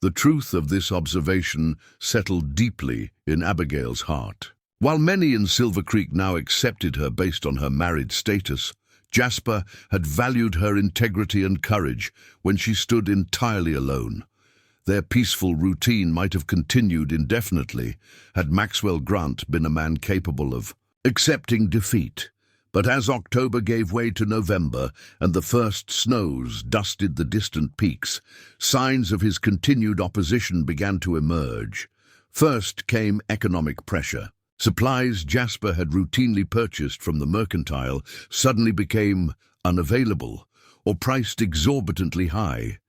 The truth of this observation settled deeply in Abigail's heart. While many in Silver Creek now accepted her based on her married status, Jasper had valued her integrity and courage when she stood entirely alone. Their peaceful routine might have continued indefinitely had Maxwell Grant been a man capable of accepting defeat, But as October gave way to November and the first snows dusted the distant peaks, signs of his continued opposition began to emerge. First came economic pressure. Supplies Jasper had routinely purchased from the mercantile suddenly became unavailable or priced exorbitantly high.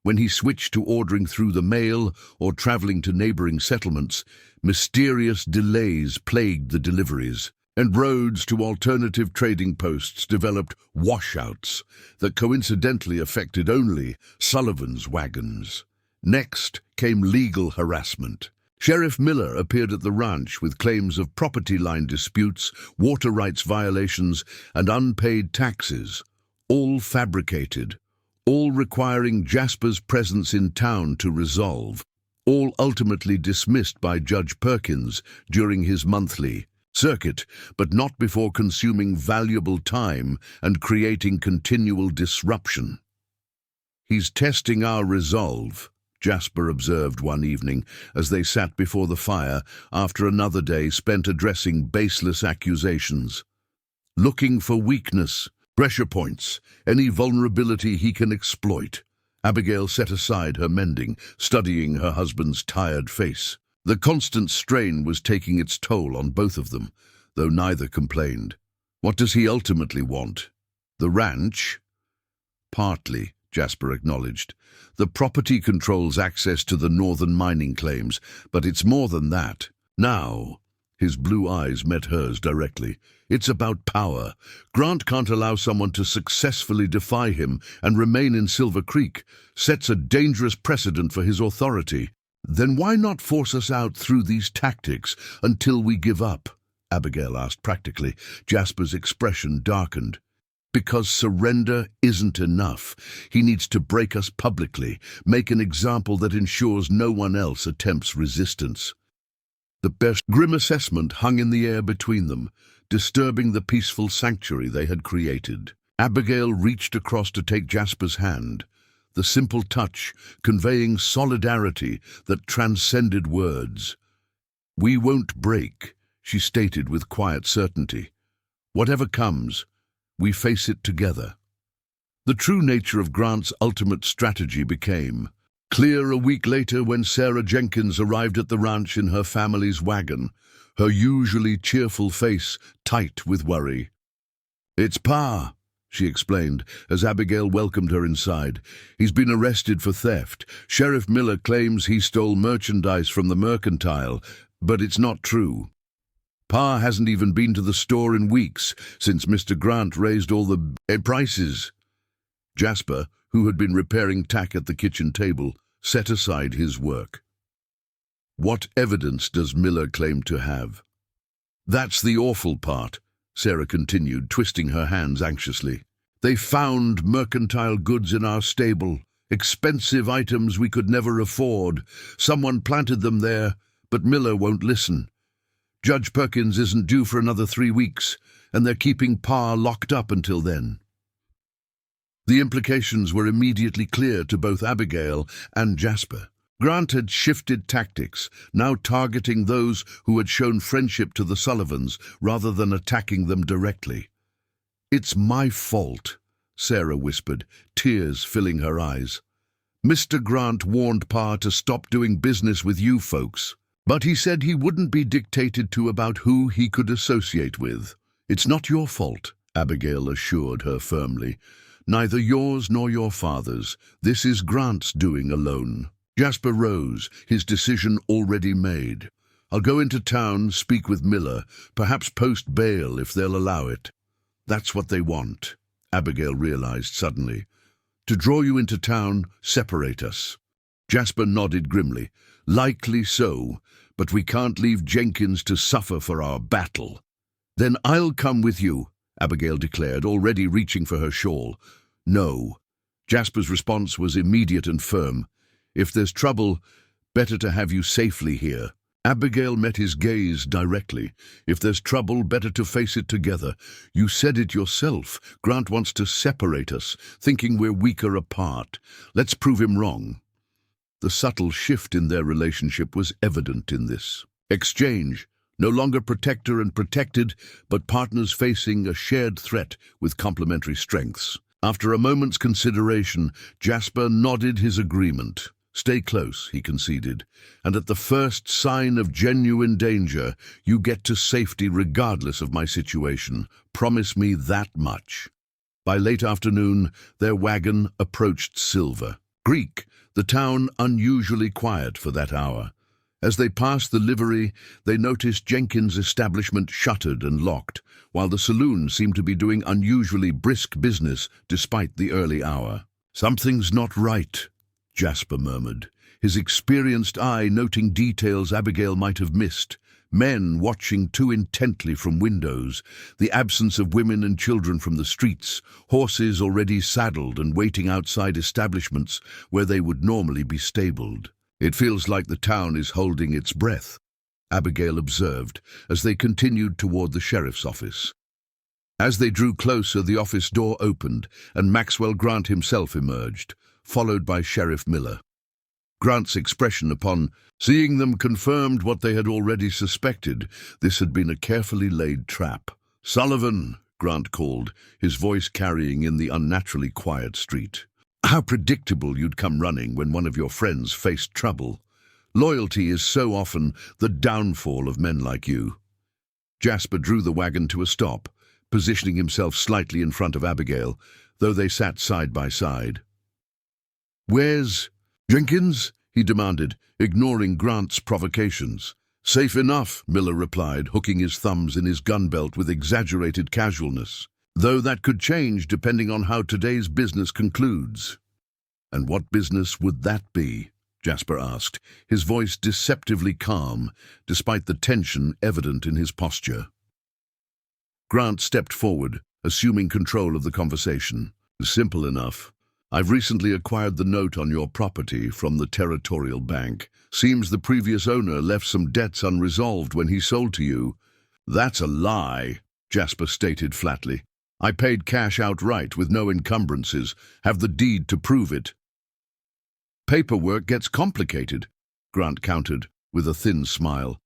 When he switched to ordering through the mail or traveling to neighboring settlements, mysterious delays plagued the deliveries, and roads to alternative trading posts developed washouts that coincidentally affected only Sullivan's wagons. Next came legal harassment. Sheriff Miller appeared at the ranch with claims of property line disputes, water rights violations, and unpaid taxes, all fabricated, all requiring Jasper's presence in town to resolve, all ultimately dismissed by Judge Perkins during his monthly circuit, but not before consuming valuable time and creating continual disruption. "He's testing our resolve," Jasper observed one evening as they sat before the fire after another day spent addressing baseless accusations. "Looking for weakness, pressure points, any vulnerability he can exploit." Abigail set aside her mending, studying her husband's tired face. The constant strain was taking its toll on both of them, though neither complained. "What does he ultimately want? The ranch?" "Partly," Jasper acknowledged. "The property controls access to the northern mining claims, but it's more than that. Now," his blue eyes met hers directly, "it's about power. Grant can't allow someone to successfully defy him and remain in Silver Creek. Sets a dangerous precedent for his authority. Then why not force us out through these tactics until we give up?" Abigail asked practically. Jasper's expression darkened. "Because surrender isn't enough. He needs to break us publicly, make an example that ensures no one else attempts resistance." The best grim assessment hung in the air between them, disturbing the peaceful sanctuary they had created. Abigail reached across to take Jasper's hand, the simple touch conveying solidarity that transcended words. "We won't break," she stated with quiet certainty. "Whatever comes, we face it together." The true nature of Grant's ultimate strategy became clear a week later when Sarah Jenkins arrived at the ranch in her family's wagon, her usually cheerful face tight with worry. "It's Pa," she explained as Abigail welcomed her inside. "He's been arrested for theft. Sheriff Miller claims he stole merchandise from the mercantile, but it's not true. Pa hasn't even been to the store in weeks since Mr. Grant raised all the prices." Jasper, who had been repairing tack at the kitchen table, set aside his work. "What evidence does Miller claim to have?" "That's the awful part," Sarah continued, twisting her hands anxiously. "They found mercantile goods in our stable, expensive items we could never afford. Someone planted them there, but Miller won't listen. Judge Perkins isn't due for another 3 weeks, and they're keeping Pa locked up until then." The implications were immediately clear to both Abigail and Jasper. Grant had shifted tactics, now targeting those who had shown friendship to the Sullivans rather than attacking them directly. "It's my fault," Sarah whispered, tears filling her eyes. "Mr. Grant warned Pa to stop doing business with you folks, but he said he wouldn't be dictated to about who he could associate with." "It's not your fault," Abigail assured her firmly. "Neither yours nor your father's. This is Grant's doing alone." Jasper rose, his decision already made. "I'll go into town, speak with Miller, perhaps post bail if they'll allow it." "That's what they want," Abigail realized suddenly. "To draw you into town, separate us." Jasper nodded grimly. "Likely so, but we can't leave Jenkins to suffer for our battle." "Then I'll come with you," Abigail declared, already reaching for her shawl. "No." Jasper's response was immediate and firm. "If there's trouble, better to have you safely here." Abigail met his gaze directly. "If there's trouble, better to face it together. You said it yourself. Grant wants to separate us, thinking we're weaker apart. Let's prove him wrong." The subtle shift in their relationship was evident in this exchange. No longer protector and protected, but partners facing a shared threat with complementary strengths. After a moment's consideration, Jasper nodded his agreement. "Stay close," he conceded, "and at the first sign of genuine danger, you get to safety regardless of my situation. Promise me that much." By late afternoon, their wagon approached Silver Creek, the town unusually quiet for that hour. As they passed the livery, they noticed Jenkins' establishment shuttered and locked, while the saloon seemed to be doing unusually brisk business despite the early hour. "Something's not right," Jasper murmured, his experienced eye noting details Abigail might have missed. Men watching too intently from windows, the absence of women and children from the streets, horses already saddled and waiting outside establishments where they would normally be stabled. "It feels like the town is holding its breath," Abigail observed as they continued toward the sheriff's office. As they drew closer, the office door opened and Maxwell Grant himself emerged, followed by Sheriff Miller. Grant's expression upon seeing them confirmed what they had already suspected. This had been a carefully laid trap. "Sullivan," Grant called, his voice carrying in the unnaturally quiet street. "How predictable you'd come running when one of your friends faced trouble. Loyalty is so often the downfall of men like you." Jasper drew the wagon to a stop, positioning himself slightly in front of Abigail, though they sat side by side. "Where's Jenkins?" he demanded, ignoring Grant's provocations. "Safe enough," Miller replied, hooking his thumbs in his gun belt with exaggerated casualness. "Though that could change depending on how today's business concludes." "And what business would that be?" Jasper asked, his voice deceptively calm, despite the tension evident in his posture. Grant stepped forward, assuming control of the conversation. "Simple enough. I've recently acquired the note on your property from the Territorial Bank. Seems the previous owner left some debts unresolved when he sold to you." "That's a lie," Jasper stated flatly. "I paid cash outright with no encumbrances, have the deed to prove it." "Paperwork gets complicated," Grant countered, with a thin smile.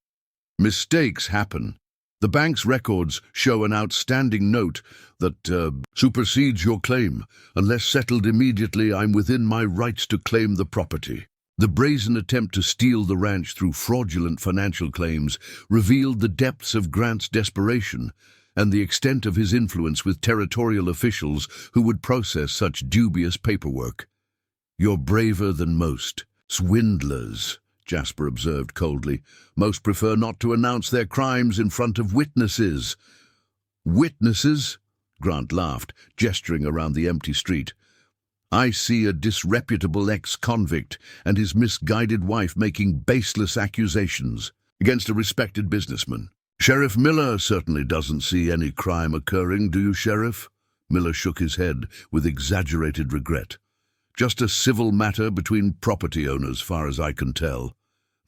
"Mistakes happen. The bank's records show an outstanding note that supersedes your claim. Unless settled immediately, I'm within my rights to claim the property." The brazen attempt to steal the ranch through fraudulent financial claims revealed the depths of Grant's desperation and the extent of his influence with territorial officials who would process such dubious paperwork. "You're braver than most. Swindlers," Jasper observed coldly. "Most prefer not to announce their crimes in front of witnesses." "Witnesses?" Grant laughed, gesturing around the empty street. "I see a disreputable ex-convict and his misguided wife making baseless accusations against a respected businessman. Sheriff Miller certainly doesn't see any crime occurring, do you, Sheriff?" Miller shook his head with exaggerated regret. "Just a civil matter between property owners, far as I can tell."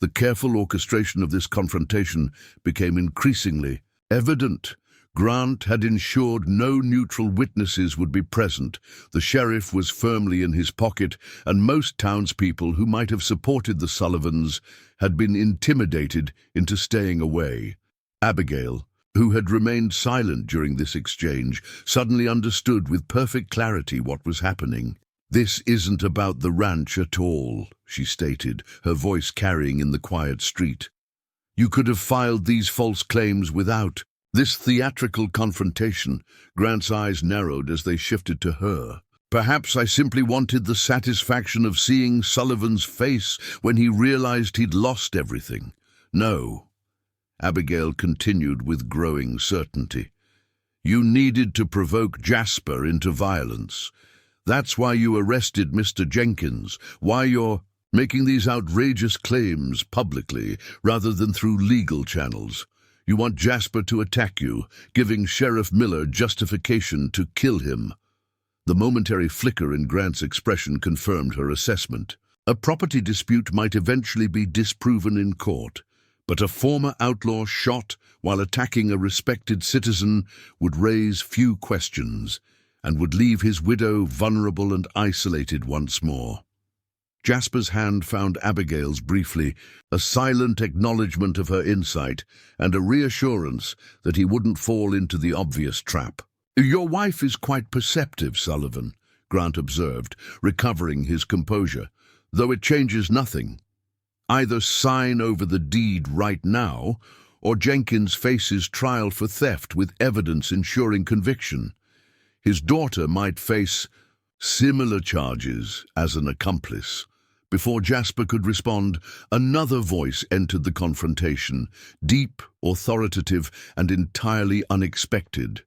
The careful orchestration of this confrontation became increasingly evident. Grant had ensured no neutral witnesses would be present. The sheriff was firmly in his pocket, and most townspeople who might have supported the Sullivans had been intimidated into staying away. Abigail, who had remained silent during this exchange, suddenly understood with perfect clarity what was happening. "This isn't about the ranch at all," she stated, her voice carrying in the quiet street. "You could have filed these false claims without this theatrical confrontation." Grant's eyes narrowed as they shifted to her. "Perhaps I simply wanted the satisfaction of seeing Sullivan's face when he realized he'd lost everything." "No," Abigail continued with growing certainty. "You needed to provoke Jasper into violence. That's why you arrested Mr. Jenkins, why you're making these outrageous claims publicly rather than through legal channels. You want Jasper to attack you, giving Sheriff Miller justification to kill him." The momentary flicker in Grant's expression confirmed her assessment. A property dispute might eventually be disproven in court, but a former outlaw shot while attacking a respected citizen would raise few questions and would leave his widow vulnerable and isolated once more. Jasper's hand found Abigail's briefly, a silent acknowledgement of her insight and a reassurance that he wouldn't fall into the obvious trap. "Your wife is quite perceptive, Sullivan," Grant observed, recovering his composure, "though it changes nothing. Either sign over the deed right now, or Jenkins faces trial for theft with evidence ensuring conviction. His daughter might face similar charges as an accomplice." Before Jasper could respond, another voice entered the confrontation, deep, authoritative, and entirely unexpected.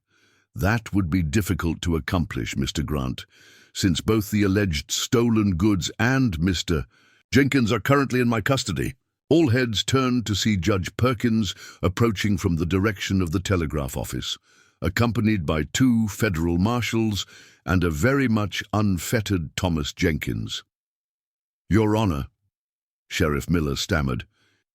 "That would be difficult to accomplish, Mr. Grant, since both the alleged stolen goods and Mr. Jenkins are currently in my custody." All heads turned to see Judge Perkins approaching from the direction of the telegraph office, accompanied by 2 federal marshals and a very much unfettered Thomas Jenkins. "Your Honor," Sheriff Miller stammered,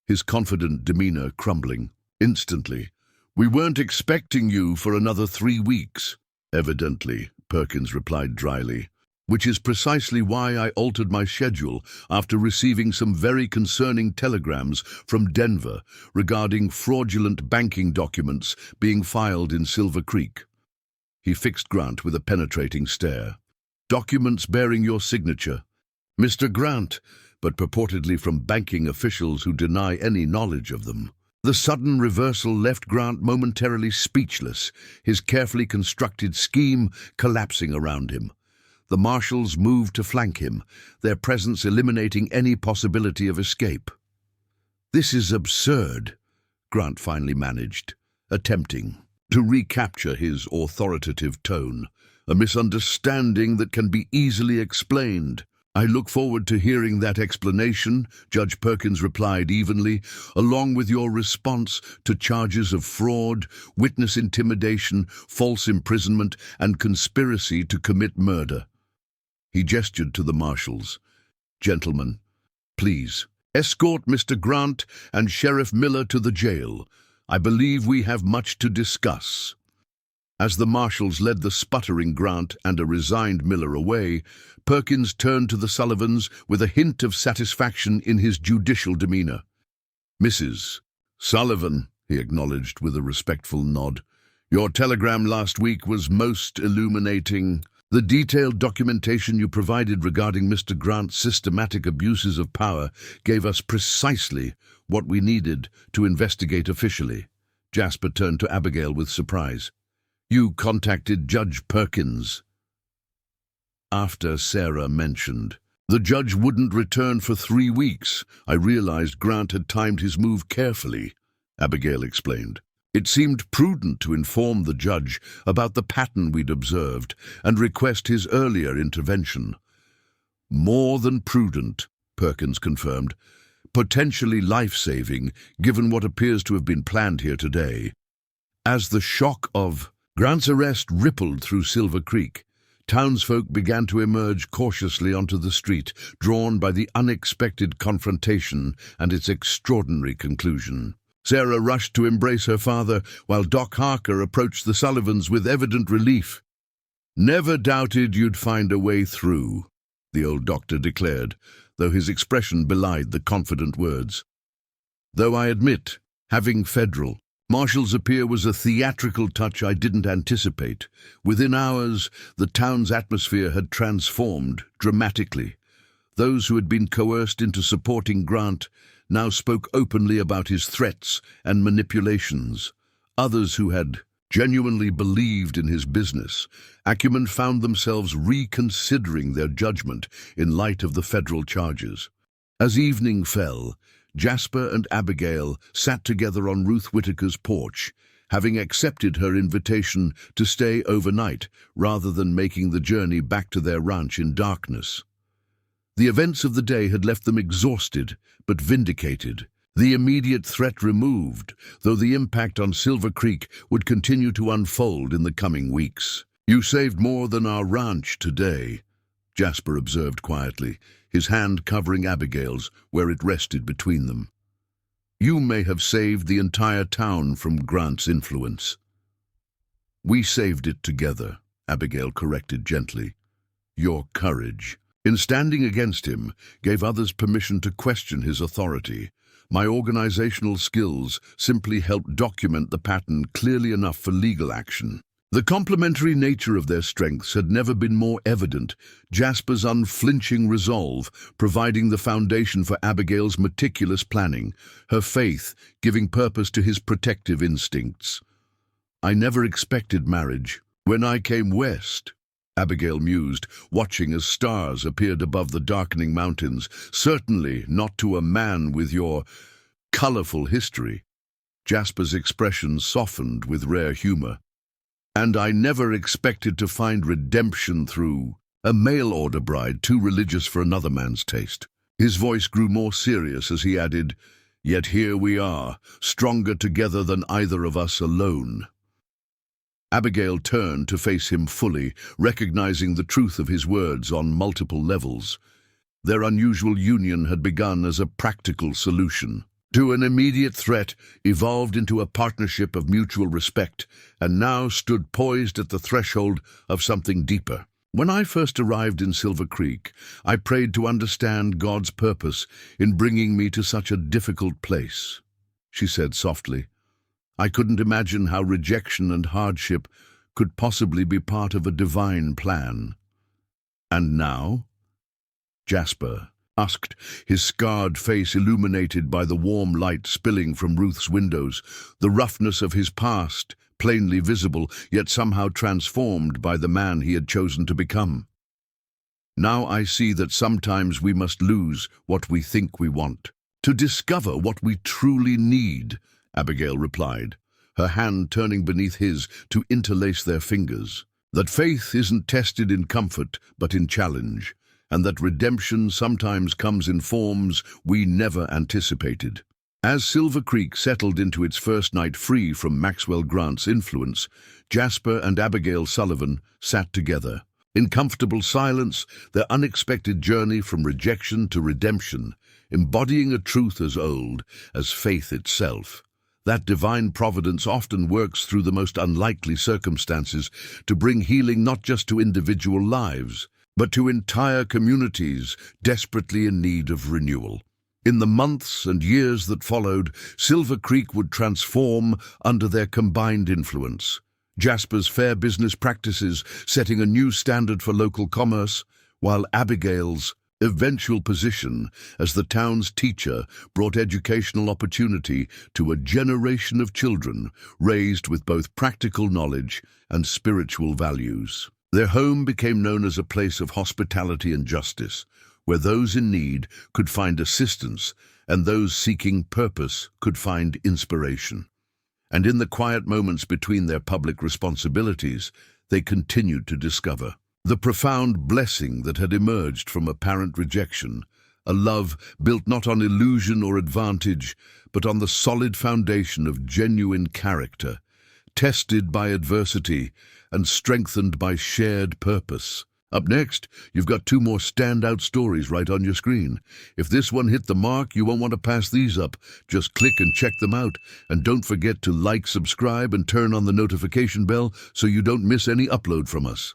his confident demeanor crumbling. Instantly, "We weren't expecting you for another 3 weeks." "Evidently," Perkins replied dryly, "which is precisely why I altered my schedule after receiving some very concerning telegrams from Denver regarding fraudulent banking documents being filed in Silver Creek." He fixed Grant with a penetrating stare. "Documents bearing your signature, Mr. Grant, but purportedly from banking officials who deny any knowledge of them." The sudden reversal left Grant momentarily speechless, his carefully constructed scheme collapsing around him. The marshals moved to flank him, their presence eliminating any possibility of escape. "This is absurd," Grant finally managed, attempting to recapture his authoritative tone. "A misunderstanding that can be easily explained." "I look forward to hearing that explanation," Judge Perkins replied evenly, "along with your response to charges of fraud, witness intimidation, false imprisonment, and conspiracy to commit murder." He gestured to the marshals. "Gentlemen, please, escort Mr. Grant and Sheriff Miller to the jail. I believe we have much to discuss." As the marshals led the sputtering Grant and a resigned Miller away, Perkins turned to the Sullivans with a hint of satisfaction in his judicial demeanor. "Mrs. Sullivan," he acknowledged with a respectful nod, "your telegram last week was most illuminating. The detailed documentation you provided regarding Mr. Grant's systematic abuses of power gave us precisely what we needed to investigate officially." Jasper turned to Abigail with surprise. "You contacted Judge Perkins?" "After Sarah mentioned the judge wouldn't return for 3 weeks, I realized Grant had timed his move carefully," Abigail explained. "It seemed prudent to inform the judge about the pattern we'd observed and request his earlier intervention." "More than prudent," Perkins confirmed. "Potentially life-saving, given what appears to have been planned here today." As the shock of Grant's arrest rippled through Silver Creek, townsfolk began to emerge cautiously onto the street, drawn by the unexpected confrontation and its extraordinary conclusion. Sarah rushed to embrace her father, while Doc Harker approached the Sullivans with evident relief. "Never doubted you'd find a way through," the old doctor declared, though his expression belied the confident words. "Though I admit, having federal marshals appear was a theatrical touch I didn't anticipate. Within hours, the town's atmosphere had transformed dramatically. Those who had been coerced into supporting Grant now spoke openly about his threats and manipulations. Others who had genuinely believed in his business acumen found themselves reconsidering their judgment in light of the federal charges. As evening fell, Jasper and Abigail sat together on Ruth Whitaker's porch, having accepted her invitation to stay overnight rather than making the journey back to their ranch in darkness. The events of the day had left them exhausted but vindicated, the immediate threat removed, though the impact on Silver Creek would continue to unfold in the coming weeks. "You saved more than our ranch today," Jasper observed quietly, his hand covering Abigail's where it rested between them. "You may have saved the entire town from Grant's influence." "We saved it together," Abigail corrected gently. "Your courage In standing against him, gave others permission to question his authority. My organizational skills simply helped document the pattern clearly enough for legal action. The complementary nature of their strengths had never been more evident, Jasper's unflinching resolve providing the foundation for Abigail's meticulous planning, her faith giving purpose to his protective instincts. "I never expected marriage. When I came west," Abigail mused, watching as stars appeared above the darkening mountains. "Certainly not to a man with your colorful history." Jasper's expression softened with rare humor. "And I never expected to find redemption through a mail-order bride too religious for another man's taste." His voice grew more serious as he added, "Yet here we are, stronger together than either of us alone." Abigail turned to face him fully, recognizing the truth of his words on multiple levels. Their unusual union had begun as a practical solution to an immediate threat, evolved into a partnership of mutual respect, and now stood poised at the threshold of something deeper. "When I first arrived in Silver Creek, I prayed to understand God's purpose in bringing me to such a difficult place," she said softly. "I couldn't imagine how rejection and hardship could possibly be part of a divine plan." "And now?" Jasper asked, his scarred face illuminated by the warm light spilling from Ruth's windows, the roughness of his past plainly visible, yet somehow transformed by the man he had chosen to become. "Now I see that sometimes we must lose what we think we want, to discover what we truly need," Abigail replied, her hand turning beneath his to interlace their fingers. "That faith isn't tested in comfort, but in challenge, and that redemption sometimes comes in forms we never anticipated." As Silver Creek settled into its first night free from Maxwell Grant's influence, Jasper and Abigail Sullivan sat together. In comfortable silence, their unexpected journey from rejection to redemption, embodying a truth as old as faith itself. That divine providence often works through the most unlikely circumstances to bring healing not just to individual lives, but to entire communities desperately in need of renewal. In the months and years that followed, Silver Creek would transform under their combined influence. Jasper's fair business practices setting a new standard for local commerce, while Abigail's eventual position as the town's teacher brought educational opportunity to a generation of children raised with both practical knowledge and spiritual values. Their home became known as a place of hospitality and justice, where those in need could find assistance and those seeking purpose could find inspiration. And in the quiet moments between their public responsibilities, they continued to discover the profound blessing that had emerged from apparent rejection, a love built not on illusion or advantage, but on the solid foundation of genuine character, tested by adversity and strengthened by shared purpose. Up next, you've got two more standout stories right on your screen. If this one hit the mark, you won't want to pass these up. Just click and check them out. And don't forget to like, subscribe, and turn on the notification bell so you don't miss any upload from us.